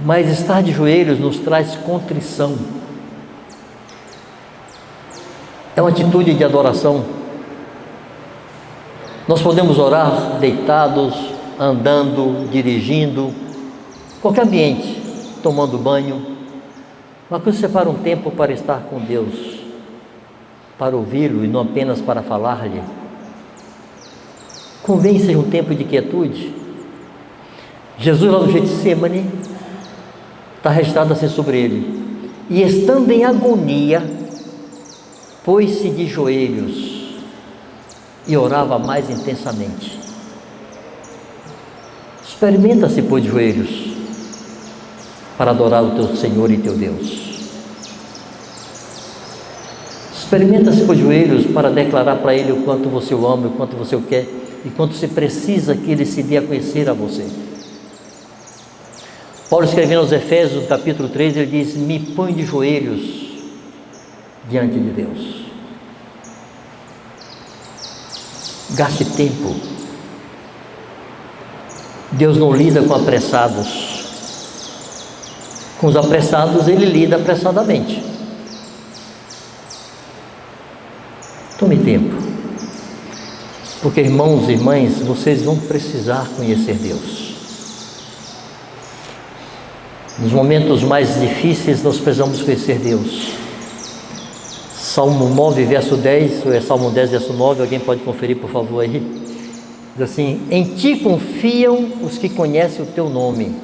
mas estar de joelhos nos traz contrição. É uma atitude de adoração. Nós podemos orar deitados, andando, dirigindo, qualquer ambiente, tomando banho, mas quando você separa um tempo para estar com Deus, para ouvi-lo e não apenas para falar-lhe, convém que seja um tempo de quietude. Jesus lá no Getsemane, está registrado assim sobre ele: e estando em agonia, pôs-se de joelhos e orava mais intensamente. Experimenta se pôr de joelhos para adorar o teu Senhor e teu Deus. Experimenta se pôr de joelhos para declarar para Ele o quanto você o ama, o quanto você o quer e quanto você precisa que Ele se dê a conhecer a você. Paulo, escrevendo aos Efésios, no capítulo 3, ele diz: me põe de joelhos diante de Deus. Gaste tempo. Deus não lida com apressados. Com os apressados Ele lida apressadamente. Tome tempo, porque, irmãos e irmãs, vocês vão precisar conhecer Deus. Nos momentos mais difíceis nós precisamos conhecer Deus. Salmo 9, verso 10, ou é Salmo 10, verso 9, alguém pode conferir, por favor, aí. Diz assim: em ti confiam os que conhecem o teu nome.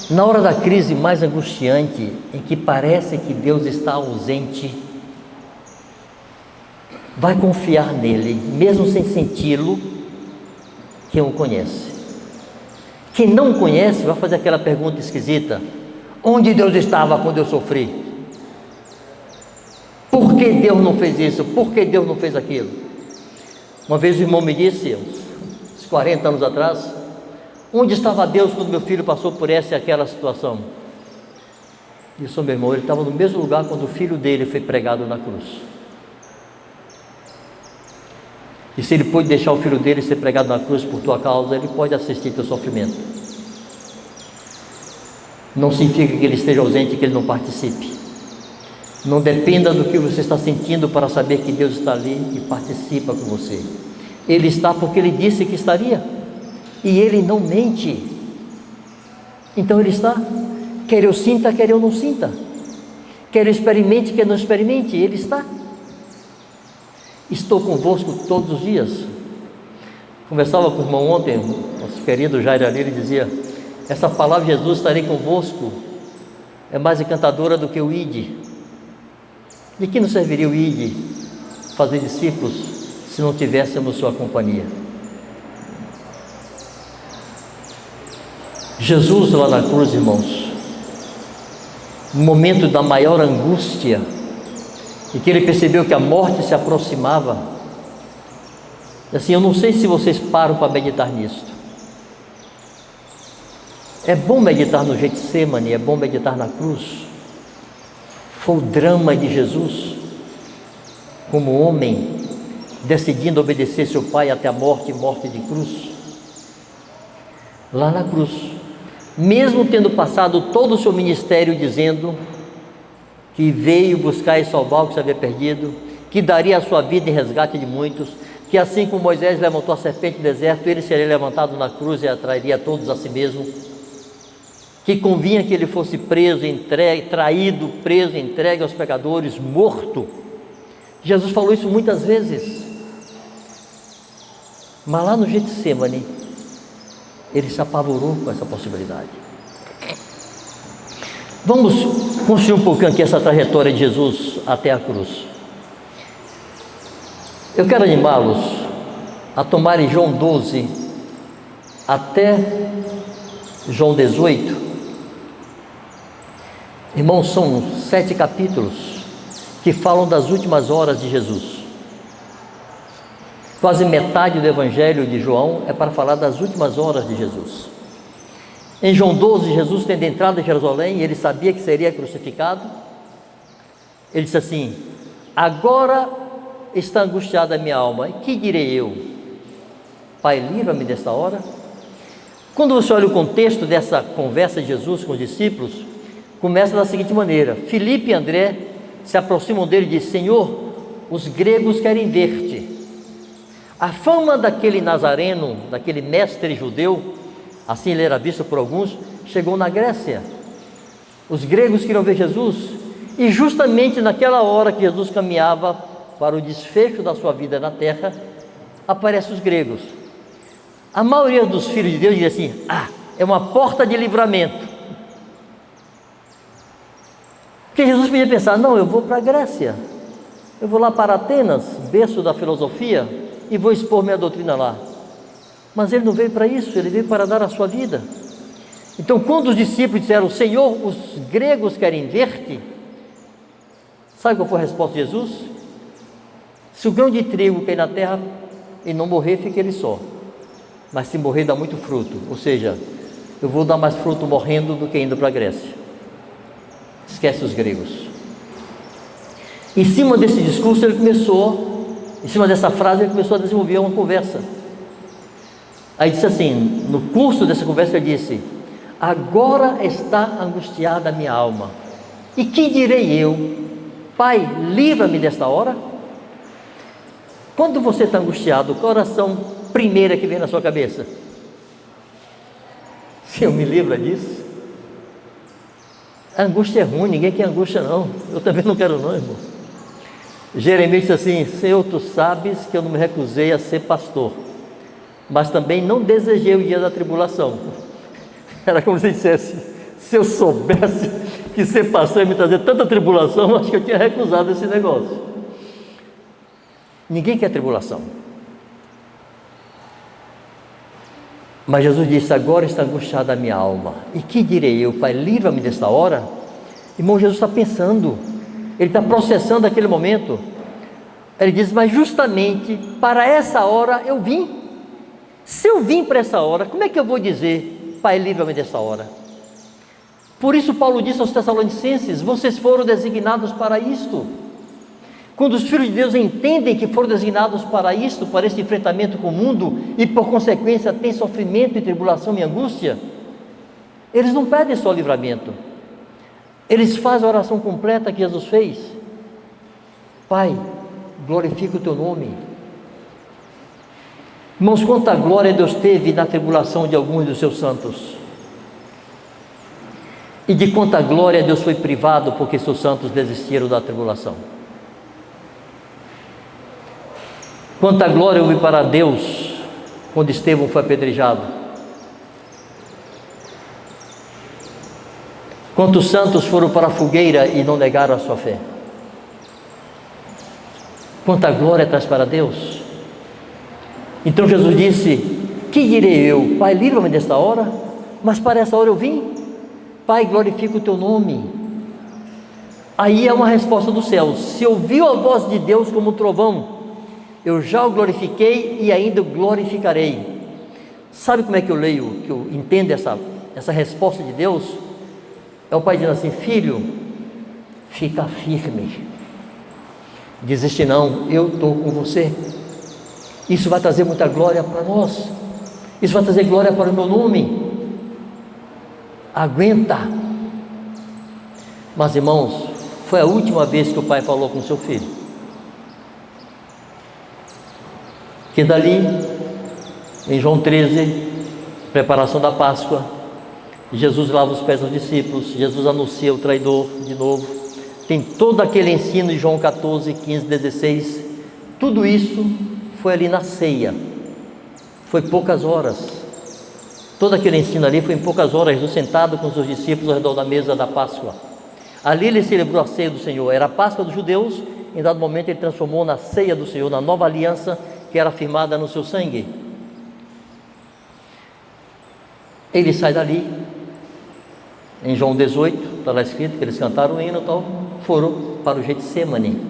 Na hora da crise mais angustiante, em que parece que Deus está ausente, vai confiar nele, mesmo sem senti-lo, quem o conhece. Quem não conhece vai fazer aquela pergunta esquisita: onde Deus estava quando eu sofri? Por que Deus não fez isso? Por que Deus não fez aquilo? Uma vez o irmão me disse, uns 40 anos atrás: onde estava Deus quando meu filho passou por essa e aquela situação? Isso, meu irmão, ele estava no mesmo lugar quando o filho dele foi pregado na cruz. E se ele pôde deixar o filho dele ser pregado na cruz por tua causa, ele pode assistir teu sofrimento. Não significa que ele esteja ausente, que ele não participe. Não dependa do que você está sentindo para saber que Deus está ali e participa com você. Ele está porque Ele disse que estaria, e Ele não mente. Então Ele está, quer eu sinta, quer eu não sinta, quer eu experimente, quer eu não experimente, Ele está. Estou convosco todos os dias. Conversava com o irmão ontem, nosso querido Jair ali, ele dizia: essa palavra de Jesus, estarei convosco, é mais encantadora do que o ide. De que não serviria o ide fazer discípulos se não tivéssemos sua companhia. Jesus lá na cruz, irmãos, no momento da maior angústia, e que ele percebeu que a morte se aproximava, assim, eu não sei se vocês param para meditar nisso. É bom meditar no Getsemane, é bom meditar na cruz. Foi o drama de Jesus, como homem, decidindo obedecer seu Pai até a morte, morte de cruz. Lá na cruz, mesmo tendo passado todo o seu ministério dizendo que veio buscar e salvar o que se havia perdido, que daria a sua vida em resgate de muitos, que assim como Moisés levantou a serpente no deserto, ele seria levantado na cruz e atrairia todos a si mesmo, que convinha que ele fosse preso, entregue, traído, preso, entregue aos pecadores, morto. Jesus falou isso muitas vezes, mas lá no Getsemane, ele se apavorou com essa possibilidade. Vamos construir um pouquinho aqui essa trajetória de Jesus até a cruz. Eu quero animá-los a tomarem João 12 até João 18. Irmãos, são 7 capítulos que falam das últimas horas de Jesus. Quase metade do Evangelho de João é para falar das últimas horas de Jesus. Em João 12, Jesus tendo entrado em Jerusalém, e ele sabia que seria crucificado, ele disse assim: agora está angustiada a minha alma, e que direi eu? Pai, livra-me desta hora. Quando você olha o contexto dessa conversa de Jesus com os discípulos, começa da seguinte maneira: Filipe e André se aproximam dele e dizem: Senhor, os gregos querem ver-te. A fama daquele nazareno, daquele mestre judeu, assim ele era visto por alguns, chegou na Grécia. Os gregos queriam ver Jesus, e justamente naquela hora que Jesus caminhava para o desfecho da sua vida na terra, aparecem os gregos. A maioria dos filhos de Deus diz assim: é uma porta de livramento. Porque Jesus podia pensar: não, eu vou para a Grécia, eu vou lá para Atenas, berço da filosofia, e vou expor minha doutrina lá. Mas ele não veio para isso, ele veio para dar a sua vida. Então, quando os discípulos disseram: Senhor, os gregos querem ver-te, sabe qual foi a resposta de Jesus? Se o grão de trigo cair na terra e não morrer, fica ele só, mas se morrer, dá muito fruto. Ou seja, eu vou dar mais fruto morrendo do que indo para a Grécia. Esquece os gregos. Em cima desse discurso ele começou, em cima dessa frase ele começou a desenvolver uma conversa. Aí disse assim, no curso dessa conversa ele disse: agora está angustiada a minha alma, e que direi eu? Pai, livra-me desta hora. Quando você está angustiado, qual a oração primeira que vem na sua cabeça? Senhor, me livra disso. A angústia é ruim, ninguém quer angústia não, eu também não quero não, irmão. Jeremias disse assim: Senhor, tu sabes que eu não me recusei a ser pastor, mas também não desejei o dia da tribulação. Era como se dissesse: se eu soubesse que ser pastor ia me trazer tanta tribulação, acho que eu tinha recusado esse negócio. Ninguém quer tribulação. Mas Jesus disse: agora está angustiada a minha alma, e que direi eu? Pai, livra-me desta hora. Irmão, Jesus está pensando, ele está processando aquele momento. Ele diz: mas justamente para essa hora eu vim. Se eu vim para essa hora, como é que eu vou dizer: Pai, livra-me desta hora? Por isso Paulo disse aos Tessalonicenses: vocês foram designados para isto. Quando os filhos de Deus entendem que foram designados para isto, para este enfrentamento com o mundo, e por consequência tem sofrimento e tribulação e angústia, eles não pedem só livramento, eles fazem a oração completa que Jesus fez: Pai, glorifica o teu nome. Irmãos, quanta glória Deus teve na tribulação de alguns dos seus santos, e de quanta glória Deus foi privado porque seus santos desistiram da tribulação. Quanta glória houve para Deus quando Estevão foi apedrejado. Quantos santos foram para a fogueira e não negaram a sua fé. quanta glória traz para Deus. Então Jesus disse: que direi eu? Pai, livra-me desta hora, mas para essa hora eu vim. Pai, glorifica o teu nome. Aí é uma resposta do céu: se ouviu a voz de Deus como um trovão, eu já o glorifiquei e ainda o glorificarei. Sabe como é que eu leio, que eu entendo essa resposta de Deus? É o Pai dizendo assim: filho, fica firme, desiste não, eu estou com você. Isso vai trazer muita glória para nós, isso vai trazer glória para o meu nome. Aguenta. Mas irmãos, foi a última vez que o pai falou com seu filho. Que dali, em João 13, preparação da Páscoa, Jesus lava os pés dos discípulos, Jesus anuncia o traidor de novo, tem todo aquele ensino de João 14, 15, 16, tudo isso foi ali na ceia, foi poucas horas, todo aquele ensino ali foi em poucas horas, Jesus sentado com os seus discípulos ao redor da mesa da Páscoa. Ali ele celebrou a ceia do Senhor, era a Páscoa dos judeus, em dado momento ele transformou na ceia do Senhor, na nova aliança que era firmada no seu sangue. Ele sai dali, em João 18, está lá escrito que eles cantaram o hino e tal, foram para o Getsemane.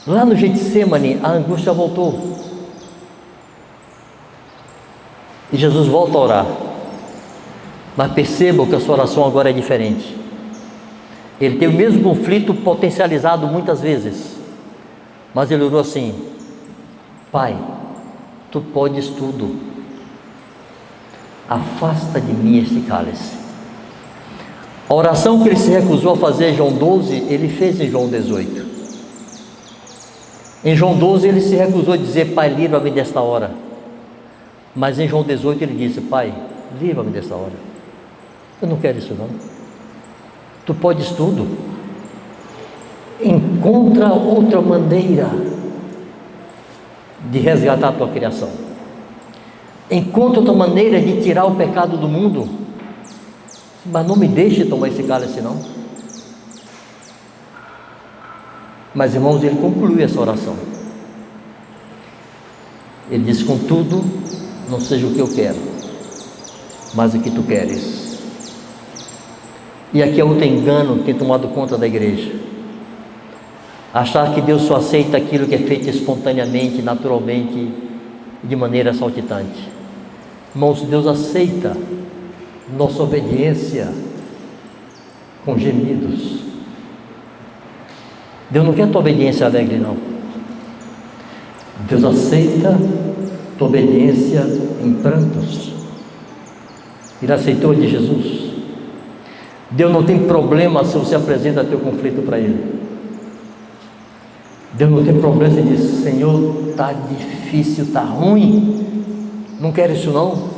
Lá no Getsemane a angústia voltou, e Jesus volta a orar. Mas percebam que a sua oração agora é diferente. Ele tem o mesmo conflito potencializado muitas vezes, mas ele orou assim: Pai, tu podes tudo, afasta de mim este cálice. A oração que ele se recusou a fazer em João 12, ele fez em João 18. Em João 12 ele se recusou a dizer: Pai, livra-me desta hora. Mas em João 18 ele disse: Pai, livra-me desta hora, eu não quero isso não, tu podes tudo, encontra outra maneira de resgatar a tua criação, encontra outra maneira de tirar o pecado do mundo, mas não me deixe tomar esse cálice não. Mas irmãos, ele conclui essa oração, ele diz: contudo, não seja o que eu quero, mas o que tu queres. E aqui é outro engano que tem tomado conta da igreja: achar que Deus só aceita aquilo que é feito espontaneamente, naturalmente, de maneira saltitante. Irmãos, Deus aceita nossa obediência com gemidos. Deus não quer tua obediência alegre não. Deus aceita tua obediência em prantos. Ele aceitou de Jesus. Deus não tem problema se você apresenta teu conflito para Ele. Deus não tem problema se diz: Senhor, está difícil, está ruim, não quero isso não,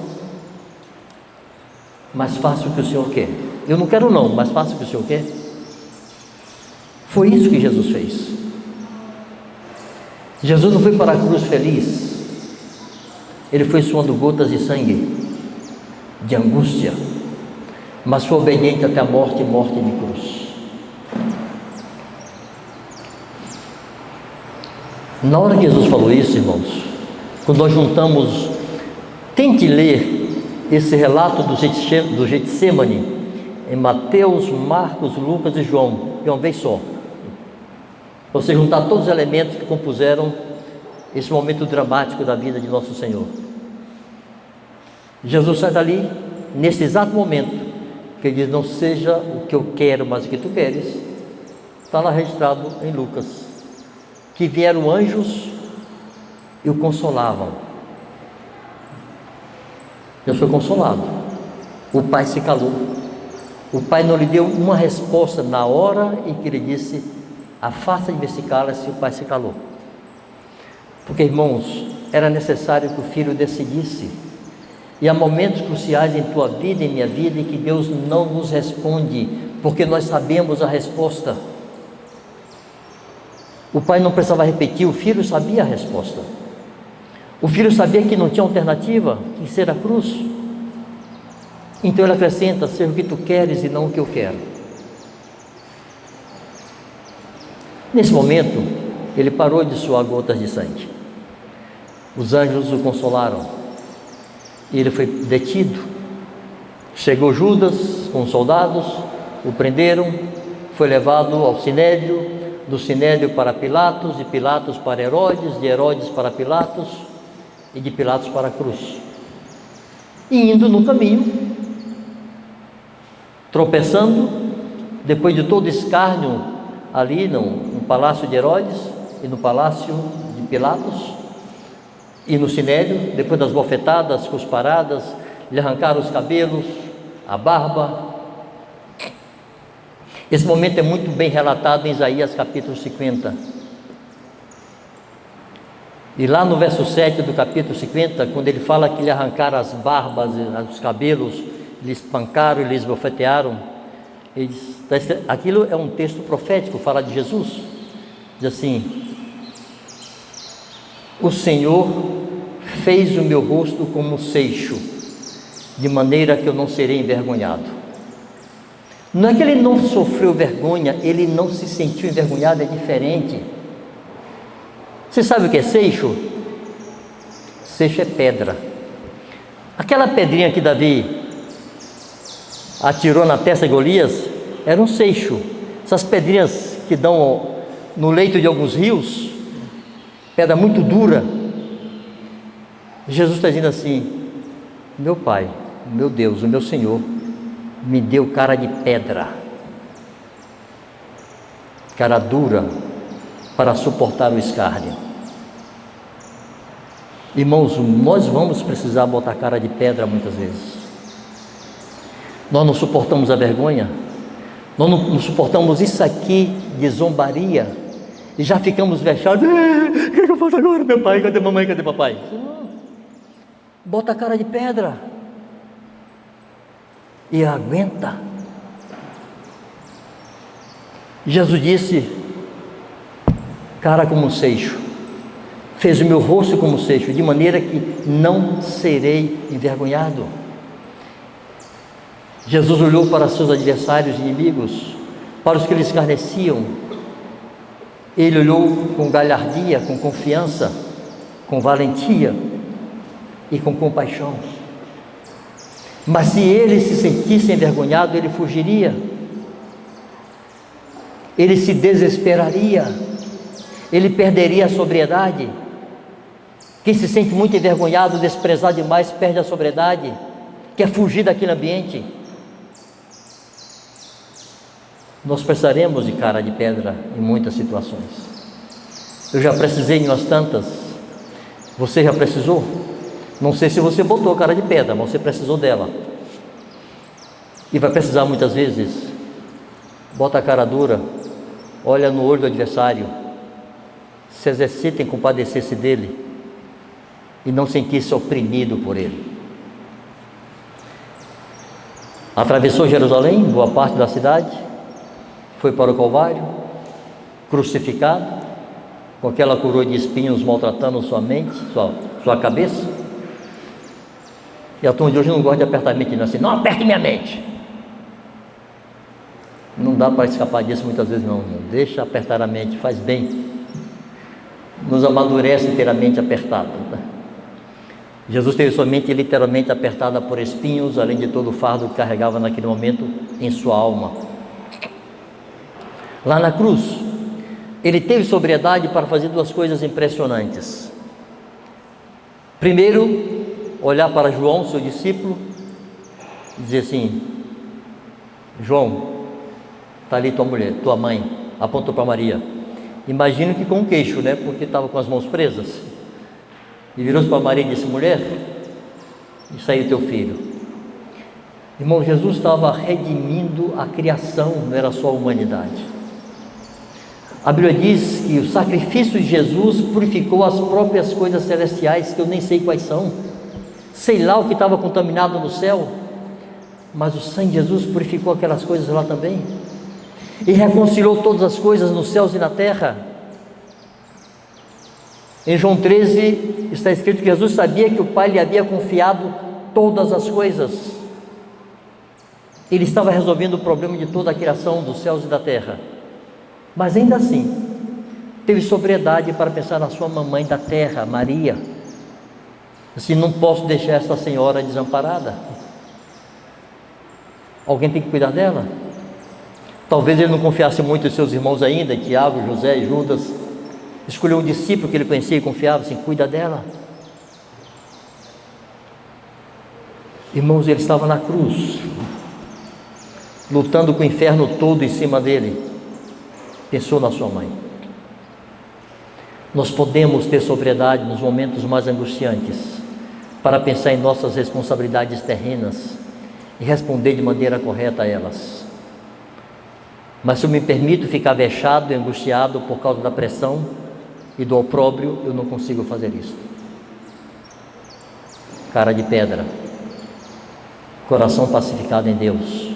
mas faça o que o Senhor quer. Eu não quero não, mas faça o que o Senhor quer. Foi isso que Jesus fez. Jesus não foi para a cruz feliz, ele foi suando gotas de sangue, de angústia, mas foi obediente até a morte, morte de cruz. Na hora que Jesus falou isso, irmãos, quando nós juntamos, tente ler esse relato do Getsemane em Mateus, Marcos, Lucas e João, de uma vez só. Você juntar todos os elementos que compuseram esse momento dramático da vida de nosso Senhor. Jesus sai dali, nesse exato momento, que ele diz: não seja o que eu quero, mas o que tu queres. Está lá registrado em Lucas, que vieram anjos e o consolavam. Deus foi consolado. O pai se calou. O pai não lhe deu uma resposta na hora em que ele disse: afasta de esse cálice. O pai se calou. Porque, irmãos, era necessário que o filho decidisse. E há momentos cruciais em tua vida e em minha vida em que Deus não nos responde, porque nós sabemos a resposta. O pai não precisava repetir, o filho sabia a resposta. O filho sabia que não tinha alternativa, que ser a cruz. Então ele acrescenta: seja o que tu queres e não o que eu quero. Nesse momento, ele parou de suar gotas de sangue. Os anjos o consolaram. Ele foi detido. Chegou Judas com os soldados, o prenderam, foi levado ao Sinédrio, do Sinédrio para Pilatos, de Pilatos para Herodes, de Herodes para Pilatos e de Pilatos para a cruz. E indo no caminho, tropeçando, depois de todo escárnio ali no palácio de Herodes e no palácio de Pilatos e no Sinédrio, depois das bofetadas, cusparadas, lhe arrancaram os cabelos, a barba. Esse momento é muito bem relatado em Isaías capítulo 50. E lá no verso 7 do capítulo 50, quando ele fala que lhe arrancaram as barbas, os cabelos, lhe espancaram e lhe esbofetearam, ele diz, aquilo é um texto profético, fala de Jesus. Diz assim: o Senhor fez o meu rosto como seixo, de maneira que eu não serei envergonhado. Não é que ele não sofreu vergonha, ele não se sentiu envergonhado, é diferente. Você sabe o que é seixo? Seixo é pedra. Aquela pedrinha que Davi atirou na testa de Golias era um seixo. Essas pedrinhas que dão no leito de alguns rios, pedra muito dura. Jesus está dizendo assim: meu Pai, meu Deus, o meu Senhor me deu cara de pedra, cara dura, para suportar o escárnio. Irmãos, nós vamos precisar botar cara de pedra muitas vezes. Nós não suportamos a vergonha, nós não suportamos isso aqui de zombaria, e já ficamos vexados. O que eu faço agora, meu pai? Cadê mamãe? Cadê papai? Bota a cara de pedra e aguenta. Jesus disse: cara como seixo, fez o meu rosto como seixo, de maneira que não serei envergonhado. Jesus olhou para seus adversários e inimigos, para os que lhe escarneciam. Ele olhou com galhardia, com confiança, com valentia e com compaixão. Mas se ele se sentisse envergonhado, ele fugiria, ele se desesperaria, ele perderia a sobriedade. Quem se sente muito envergonhado, desprezado demais, perde a sobriedade, quer fugir daquele ambiente. Nós precisaremos de cara de pedra em muitas situações. Eu já precisei em umas tantas. Você já precisou? Não sei se você botou cara de pedra, mas você precisou dela. E vai precisar muitas vezes. Bota a cara dura, olha no olho do adversário, se exercita em compadecer-se dele e não sentir-se oprimido por ele. Atravessou Jerusalém, boa parte da cidade, foi para o Calvário, crucificado, com aquela coroa de espinhos maltratando sua mente, sua cabeça. E a turma de hoje não gosta de apertar a mente, não, assim, não aperte minha mente. Não dá para escapar disso muitas vezes, não. Deixa apertar a mente, faz bem. Nos amadurece ter a mente apertada. Né? Jesus teve sua mente literalmente apertada por espinhos, além de todo o fardo que carregava naquele momento em sua alma. Lá na cruz, ele teve sobriedade para fazer duas coisas impressionantes. Primeiro, olhar para João, seu discípulo, e dizer assim: João, está ali tua mulher, tua mãe. Apontou para Maria. Imagino que com o queixo, né? Porque estava com as mãos presas. E virou-se para Maria e disse: mulher, isso aí é teu filho. Irmão, Jesus estava redimindo a criação, não era só a humanidade. A Bíblia diz que o sacrifício de Jesus purificou as próprias coisas celestiais, que eu nem sei quais são. Sei lá o que estava contaminado no céu, mas o sangue de Jesus purificou aquelas coisas lá também. E reconciliou todas as coisas nos céus e na terra. Em João 13 está escrito que Jesus sabia que o Pai lhe havia confiado todas as coisas. Ele estava resolvendo o problema de toda a criação dos céus e da terra. Mas ainda assim, teve sobriedade para pensar na sua mamãe da terra, Maria. Assim, não posso deixar essa senhora desamparada. Alguém tem que cuidar dela. Talvez ele não confiasse muito em seus irmãos ainda, Tiago, José e Judas. Escolheu um discípulo que ele conhecia e confiava, assim, cuida dela. Irmãos, ele estava na cruz, lutando com o inferno todo em cima dele. Pensou na sua mãe. Nós podemos ter sobriedade nos momentos mais angustiantes, para pensar em nossas responsabilidades terrenas e responder de maneira correta a elas. Mas se eu me permito ficar vexado e angustiado por causa da pressão e do opróbrio, eu não consigo fazer isso. Cara de pedra, coração pacificado em Deus,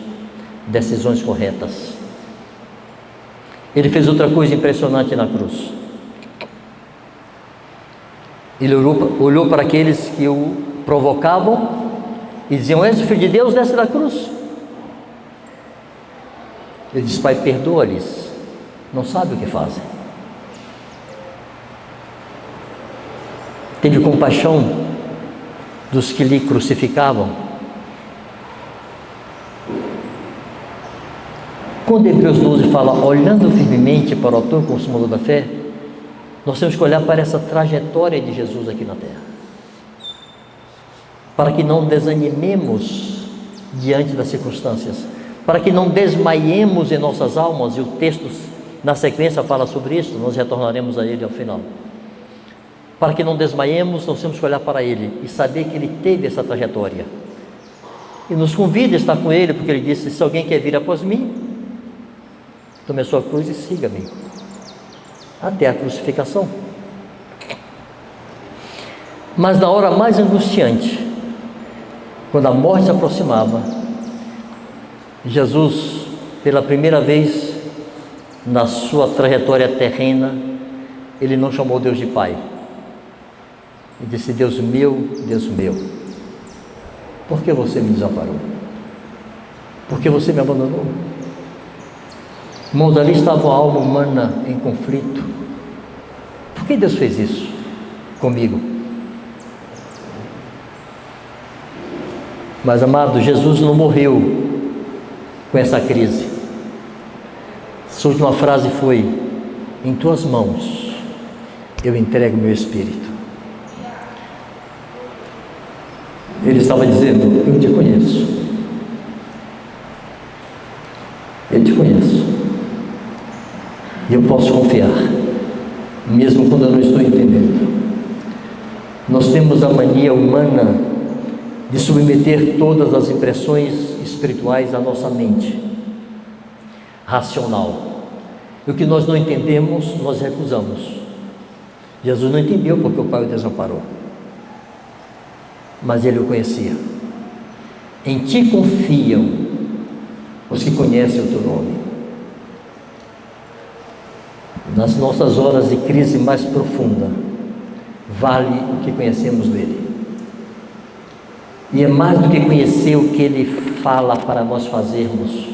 decisões corretas. Ele fez outra coisa impressionante na cruz. Ele olhou para aqueles que o provocavam e diziam: és o Filho de Deus, desce da cruz. Ele disse: Pai, perdoa-lhes, não sabe o que fazem. Teve compaixão dos que lhe crucificavam. Quando Hebreus 12 fala, olhando firmemente para o autor e consumador da fé, nós temos que olhar para essa trajetória de Jesus aqui na terra, para que não desanimemos diante das circunstâncias, para que não desmaiemos em nossas almas, e o texto na sequência fala sobre isso, nós retornaremos a ele ao final. Para que não desmaiemos, nós temos que olhar para ele e saber que ele teve essa trajetória, e nos convida a estar com ele, porque ele disse: se alguém quer vir após mim, tome a sua cruz e siga-me, até a crucificação. Mas na hora mais angustiante, quando a morte se aproximava, Jesus, pela primeira vez na sua trajetória terrena, ele não chamou Deus de Pai. Ele disse: Deus meu, por que você me desamparou? Por que você me abandonou? Irmãos, ali estava a alma humana em conflito. Por que Deus fez isso comigo? Mas, amado, Jesus não morreu com essa crise. Sua última frase foi: em tuas mãos eu entrego meu espírito. Ele estava dizendo: eu te conheço. Eu te conheço. E eu posso confiar, mesmo quando eu não estou entendendo. Nós temos a mania humana de submeter todas as impressões espirituais à nossa mente racional. E o que nós não entendemos, nós recusamos. Jesus não entendeu porque o Pai o desamparou, mas ele o conhecia. Em ti confiam os que conhecem o teu nome. Nas nossas horas de crise mais profunda, vale o que conhecemos dele. E é mais do que conhecer o que ele fala para nós fazermos.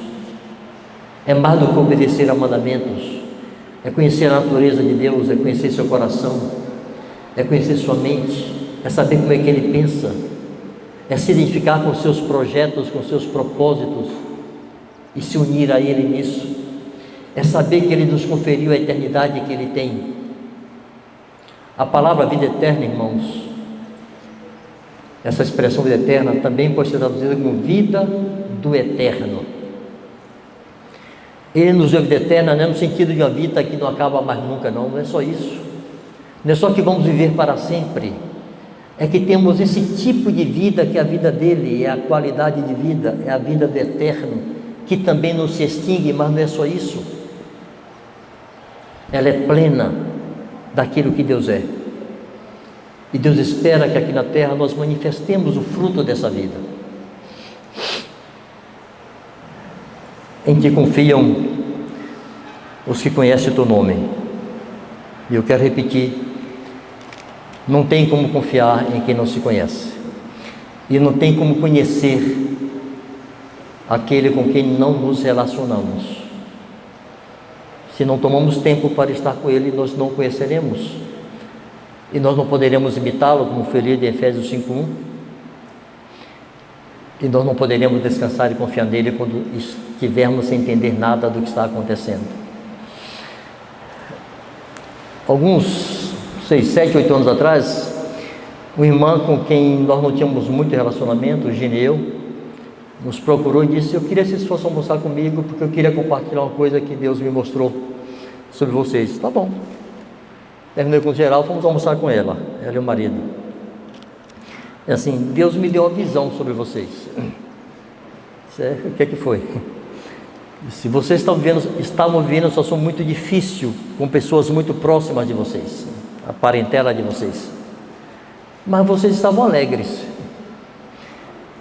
É mais do que obedecer a mandamentos. É conhecer a natureza de Deus, é conhecer seu coração, é conhecer sua mente, é saber como é que ele pensa, é se identificar com seus projetos, com seus propósitos e se unir a ele nisso. É saber que ele nos conferiu a eternidade que ele tem. A palavra vida eterna, irmãos, essa expressão vida eterna também pode ser traduzida como vida do eterno. Ele nos deu vida eterna, não é no sentido de uma vida que não acaba mais nunca, não é só isso. Não é só que vamos viver para sempre, é que temos esse tipo de vida que é a vida dele, é a qualidade de vida, é a vida do eterno, que também não se extingue, mas não é só isso. Ela é plena daquilo que Deus é. E Deus espera que aqui na terra nós manifestemos o fruto dessa vida. Em que confiam os que conhecem o teu nome. E eu quero repetir: não tem como confiar em quem não se conhece. E não tem como conhecer aquele com quem não nos relacionamos. Se não tomamos tempo para estar com Ele, nós não o conheceremos. E nós não poderemos imitá-lo, como foi lido em Efésios 5:1. E nós não poderemos descansar e confiar nele quando estivermos sem entender nada do que está acontecendo. Alguns 6, 7, 8 anos atrás, uma irmã com quem nós não tínhamos muito relacionamento, Gineu, nos procurou e disse: eu queria que vocês fossem almoçar comigo, porque eu queria compartilhar uma coisa que Deus me mostrou sobre vocês. Tá bom. Terminei com o geral, fomos almoçar com ela e o marido. É assim: Deus me deu uma visão sobre vocês. O que é que foi? Se vocês estavam vivendo uma situação muito difícil, com pessoas muito próximas de vocês, a parentela de vocês, mas vocês estavam alegres.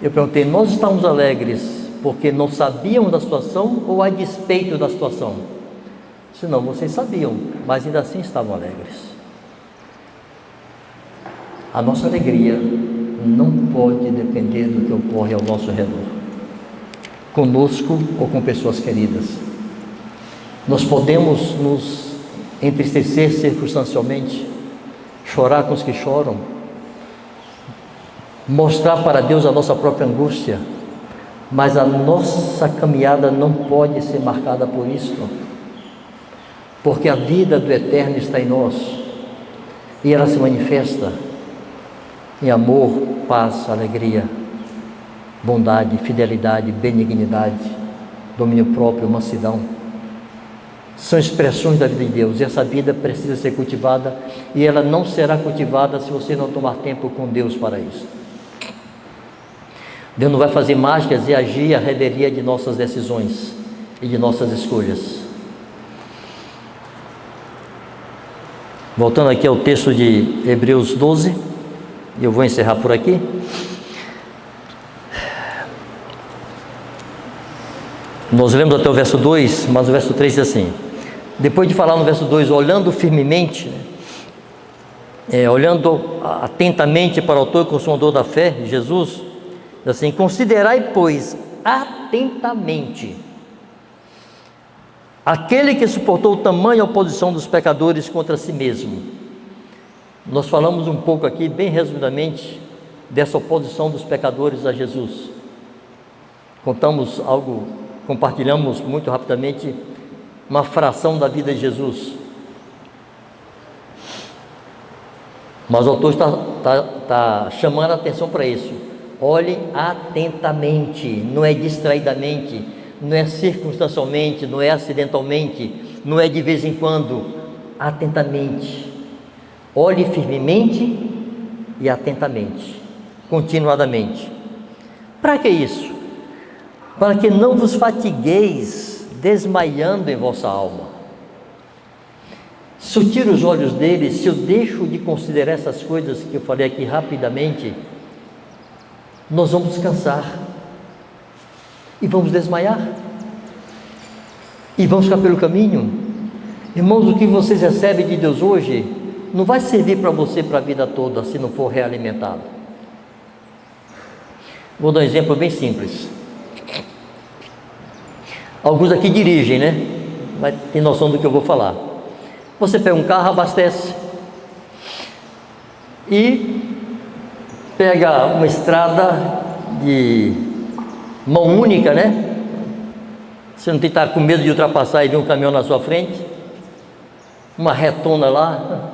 Eu perguntei: nós estávamos alegres porque não sabíamos da situação ou a despeito da situação? Disse: não, vocês sabiam, mas ainda assim estavam alegres. A nossa alegria não pode depender do que ocorre ao nosso redor, conosco ou com pessoas queridas. Nós podemos nos entristecer circunstancialmente, chorar com os que choram, mostrar para Deus a nossa própria angústia, mas a nossa caminhada não pode ser marcada por isto, porque a vida do Eterno está em nós, e ela se manifesta em amor, paz, alegria, bondade, fidelidade, benignidade, domínio próprio, mansidão. São expressões da vida de Deus, e essa vida precisa ser cultivada, e ela não será cultivada se você não tomar tempo com Deus para isso. Deus não vai fazer mágicas e agir à revelia de nossas decisões e de nossas escolhas. Voltando aqui ao texto de Hebreus 12, e eu vou encerrar por aqui. Nós lemos até o verso 2, mas o verso 3 diz assim: depois de falar no verso 2, olhando firmemente, olhando atentamente para o autor e consumador da fé, Jesus, diz assim: considerai, pois, atentamente aquele que suportou tamanha oposição dos pecadores contra si mesmo. Nós falamos um pouco aqui, bem resumidamente, dessa oposição dos pecadores a Jesus. Contamos algo, compartilhamos muito rapidamente uma fração da vida de Jesus. Mas o autor está chamando a atenção para isso. Olhe atentamente, não é distraidamente, não é circunstancialmente, não é acidentalmente, não é de vez em quando, atentamente. Olhe firmemente e atentamente, continuadamente. Para que isso? Para que não vos fatigueis desmaiando em vossa alma. Se eu tiro os olhos dele, se eu deixo de considerar essas coisas que eu falei aqui rapidamente, nós vamos cansar e vamos desmaiar e vamos ficar pelo caminho. Irmãos, o que vocês recebem de Deus hoje não vai servir para você para a vida toda se não for realimentado. Vou dar um exemplo bem simples. Alguns aqui dirigem, né? Vai ter noção do que eu vou falar. Você pega um carro, abastece e pega uma estrada de mão única, né? Você não tem que estar com medo de ultrapassar e vir um caminhão na sua frente, uma retona lá,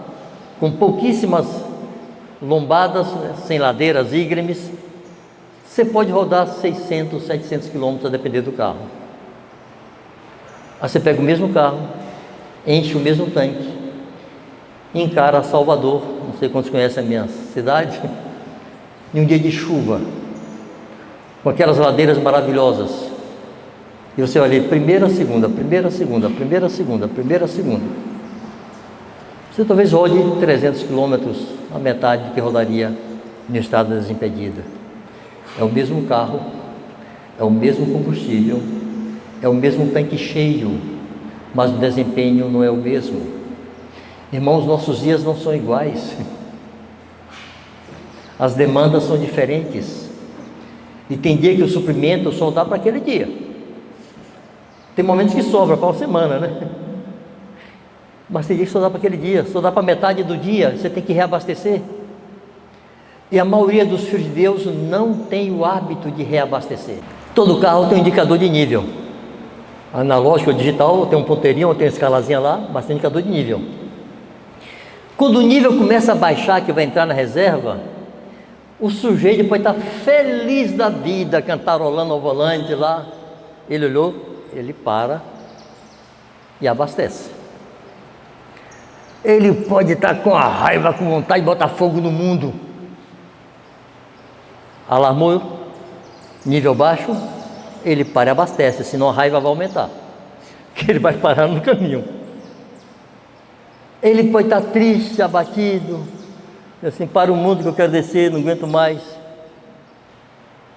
com pouquíssimas lombadas, sem ladeiras íngremes. Você pode rodar 600, 700 quilômetros a depender do carro. Aí você pega o mesmo carro, enche o mesmo tanque, encara Salvador, não sei quantos conhecem a minha cidade, em um dia de chuva, com aquelas ladeiras maravilhosas, e você olha aí, primeira, segunda, primeira, segunda, primeira, segunda, primeira, segunda. Você talvez rode 300 quilômetros, a metade do que rodaria em estrada desimpedida. É o mesmo carro, é o mesmo combustível, é o mesmo tanque cheio, mas o desempenho não é o mesmo. Irmãos, nossos dias não são iguais. As demandas são diferentes. E tem dia que o suprimento só dá para aquele dia. Tem momentos que sobra para uma semana, né? Mas tem dia que só dá para aquele dia, só dá para metade do dia, você tem que reabastecer. E a maioria dos filhos de Deus não tem o hábito de reabastecer. Todo carro tem um indicador de nível. Analógico ou digital, tem um ponteirinho, tem uma escalazinha lá, mas tem um indicador de nível. Quando o nível começa a baixar, que vai entrar na reserva, o sujeito pode estar feliz da vida, cantarolando ao volante lá. Ele olhou, ele para e abastece. Ele pode estar com a raiva, com vontade de botar fogo no mundo. Alarmou, nível baixo, ele para e abastece, senão a raiva vai aumentar, que ele vai parar no caminho. Ele pode estar triste, abatido, assim, para o mundo que eu quero descer, não aguento mais.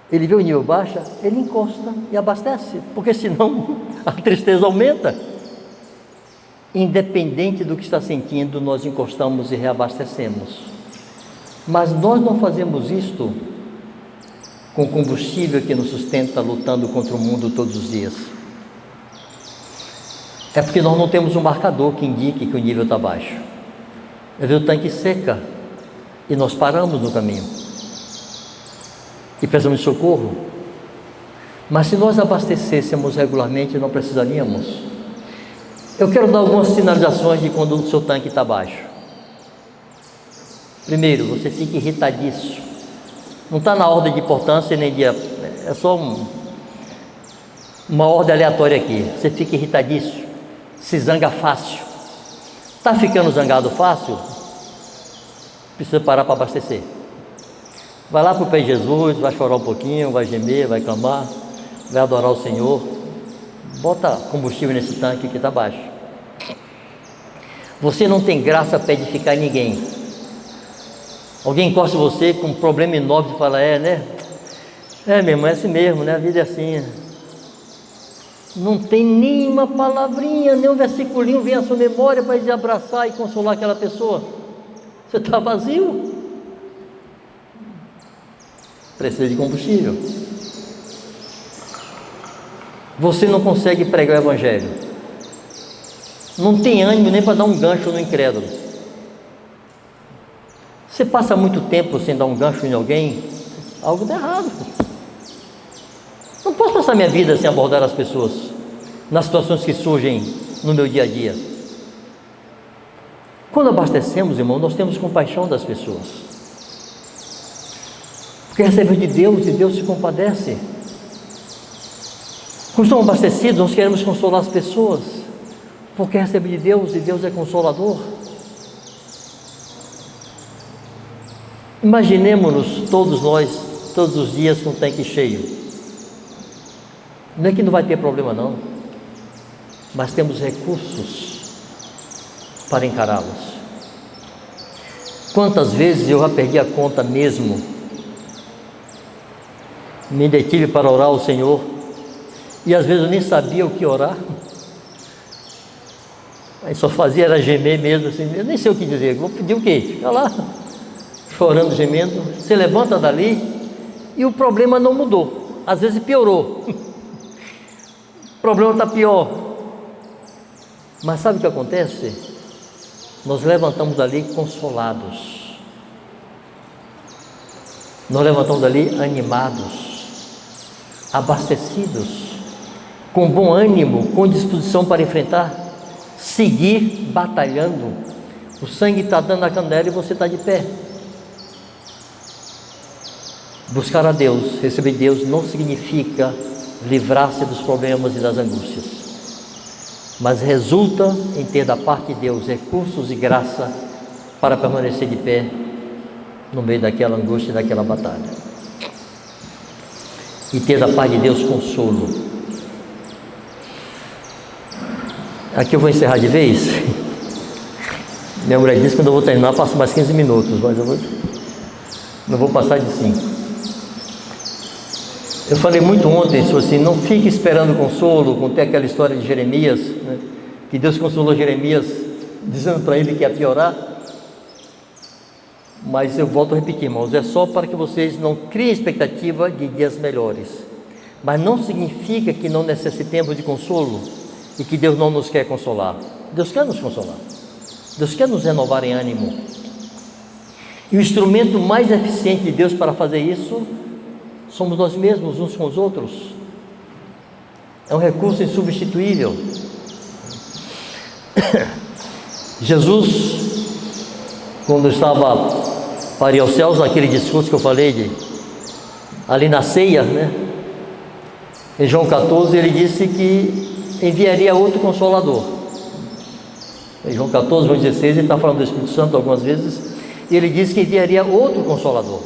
Ele vê o nível baixo, ele encosta e abastece, porque senão a tristeza aumenta. Independente do que está sentindo, nós encostamos e reabastecemos. Mas nós não fazemos isto com combustível que nos sustenta lutando contra o mundo todos os dias. É porque nós não temos um marcador que indique que o nível está baixo. O tanque seca e nós paramos no caminho e precisamos de socorro. Mas se nós abastecêssemos regularmente, não precisaríamos. Eu quero dar algumas sinalizações de quando o seu tanque está baixo. Primeiro, você fica irritadiço. Não está na ordem de importância nem de... É só uma ordem aleatória aqui. Você fica irritadiço, se zanga fácil. Está ficando zangado fácil? Precisa parar para abastecer. Vai lá para o pé de Jesus, vai chorar um pouquinho, vai gemer, vai clamar, vai adorar o Senhor. Bota combustível nesse tanque que está baixo. Você não tem graça para edificar ninguém. Alguém encosta em você com um problema enorme e fala, né? Meu irmão, é assim mesmo, né? A vida é assim. Não tem nenhuma palavrinha, nem um versículinho vem à sua memória para te abraçar e consolar aquela pessoa. Você está vazio. Precisa de combustível. Você não consegue pregar o Evangelho. Não tem ânimo nem para dar um gancho no incrédulo. Você passa muito tempo sem dar um gancho em alguém, algo está errado. Não posso passar minha vida sem abordar as pessoas nas situações que surgem no meu dia a dia. Quando abastecemos, irmão, nós temos compaixão das pessoas, porque recebemos de Deus e Deus se compadece. Quando estamos abastecidos, nós queremos consolar as pessoas, porque recebemos de Deus e Deus é consolador. Imaginemos-nos todos nós, todos os dias com o tanque cheio. Não é que não vai ter problema não, mas temos recursos para encará-los. Quantas vezes eu já perdi a conta mesmo, me detive para orar ao Senhor, e às vezes eu nem sabia o que orar, aí só fazia era gemer mesmo, assim, eu nem sei o que dizer, vou pedir o quê? Fica lá, chorando, gemendo, você levanta dali e o problema não mudou, às vezes piorou, o problema está pior, mas sabe o que acontece? Nós levantamos dali consolados, nós levantamos dali animados, abastecidos, com bom ânimo, com disposição para enfrentar, seguir batalhando. O sangue está dando a canela e você está de pé. Buscar a Deus, receber Deus não significa livrar-se dos problemas e das angústias, mas resulta em ter da parte de Deus recursos e graça para permanecer de pé no meio daquela angústia e daquela batalha, e ter da parte de Deus consolo. Aqui eu vou encerrar de vez. Minha mulher disse que quando eu vou terminar passo mais 15 minutos, mas eu não vou passar de 5. Eu falei muito ontem, assim, não fique esperando consolo. Contei aquela história de Jeremias, né? Que Deus consolou Jeremias dizendo para ele que ia piorar. Mas eu volto a repetir, irmãos, é só para que vocês não criem expectativa de dias melhores, mas não significa que não necessitemos de consolo e que Deus não nos quer consolar. Deus quer nos consolar, Deus quer nos renovar em ânimo. E o instrumento mais eficiente de Deus para fazer isso somos nós mesmos, uns com os outros. É um recurso insubstituível. Jesus, quando estava para ir aos céus, naquele discurso que eu falei, ali na ceia, né? Em João 14, ele disse que enviaria outro Consolador. Em João 14, João 16, ele está falando do Espírito Santo algumas vezes, e ele disse que enviaria outro Consolador.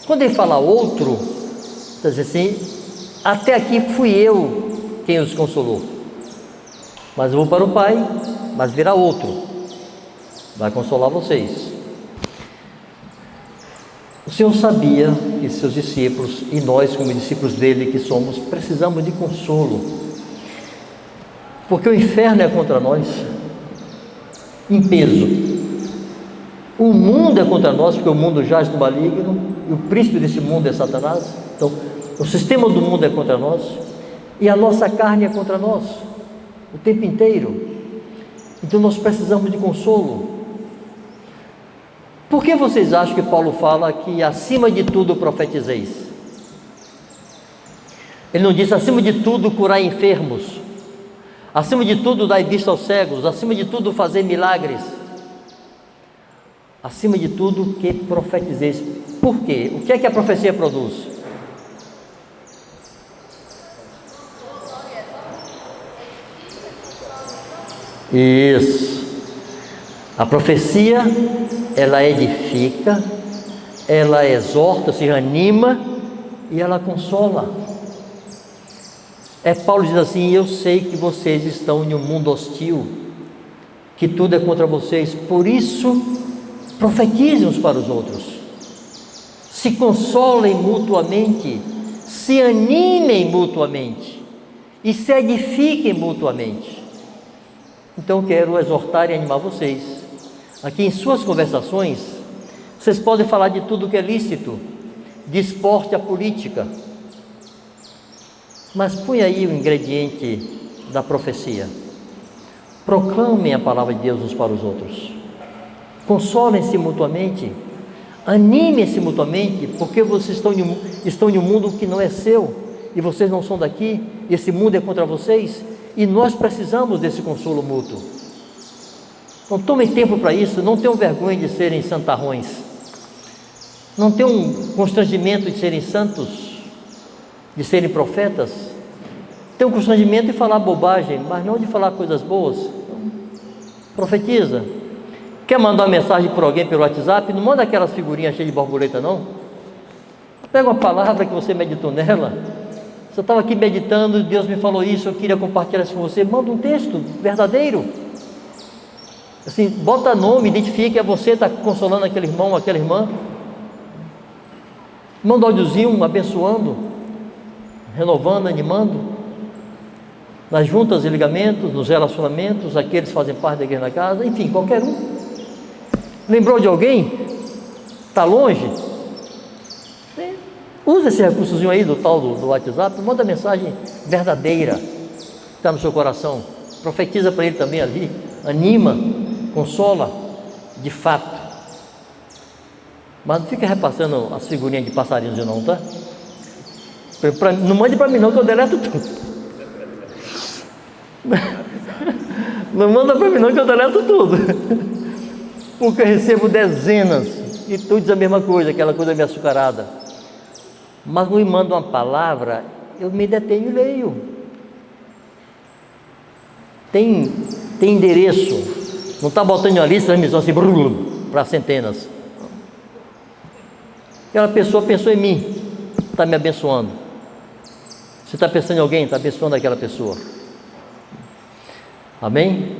Quando ele fala outro, está dizendo assim, até aqui fui eu quem os consolou, mas eu vou para o Pai, mas virá outro, vai consolar vocês. O Senhor sabia que seus discípulos, e nós como discípulos dele que somos, precisamos de consolo, porque o inferno é contra nós, em peso. O mundo é contra nós, porque o mundo jaz no maligno, e o príncipe desse mundo é Satanás. Então, o sistema do mundo é contra nós, e a nossa carne é contra nós, o tempo inteiro. Então nós precisamos de consolo. Por que vocês acham que Paulo fala que acima de tudo profetizeis? Ele não diz acima de tudo curar enfermos, acima de tudo dar vista aos cegos, acima de tudo fazer milagres, acima de tudo que profetizeis. Por quê? O que é que a profecia produz? Isso. A profecia, ela edifica, ela exorta, se anima e ela consola. Paulo diz assim, eu sei que vocês estão em um mundo hostil, que tudo é contra vocês, por isso profetizem uns para os outros, se consolem mutuamente, se animem mutuamente e se edifiquem mutuamente. Então quero exortar e animar vocês. Aqui em suas conversações, vocês podem falar de tudo que é lícito, de esporte à política, mas põe aí o ingrediente da profecia. Proclamem a palavra de Deus uns para os outros, consolem-se mutuamente, animem-se mutuamente, porque vocês estão em um mundo que não é seu, e vocês não são daqui, esse mundo é contra vocês, e nós precisamos desse consolo mútuo. Então tomem tempo para isso, não tenham vergonha de serem santarrões, não tenham constrangimento de serem santos, de serem profetas. Tenham constrangimento de falar bobagem, mas não de falar coisas boas. Então, profetiza. Quer mandar uma mensagem para alguém pelo WhatsApp? Não manda aquelas figurinhas cheias de borboleta, não. Pega uma palavra que você meditou nela. Você estava aqui meditando, Deus me falou isso, eu queria compartilhar isso com você. Manda um texto verdadeiro. Assim, bota nome, identifique que é você, está consolando aquele irmão, aquela irmã. Manda um áudiozinho, abençoando, renovando, animando. Nas juntas e ligamentos, nos relacionamentos, aqueles que fazem parte da igreja na casa, enfim, qualquer um. Lembrou de alguém? Está longe? Usa esse recursozinho aí do tal do WhatsApp, manda mensagem verdadeira, que está no seu coração. Profetiza para ele também ali, anima, consola, de fato. Mas não fica repassando as figurinhas de passarinhos não, tá? Não mande para mim não, que eu deleto tudo. Não manda para mim não, que eu deleto tudo. Porque eu recebo dezenas e tu diz a mesma coisa, aquela coisa meio açucarada. Mas me manda uma palavra, eu me detenho e leio. Tem endereço, não está botando uma lista de transmissão assim para centenas. Aquela pessoa pensou em mim, está me abençoando. Você está pensando em alguém, está abençoando aquela pessoa. Amém?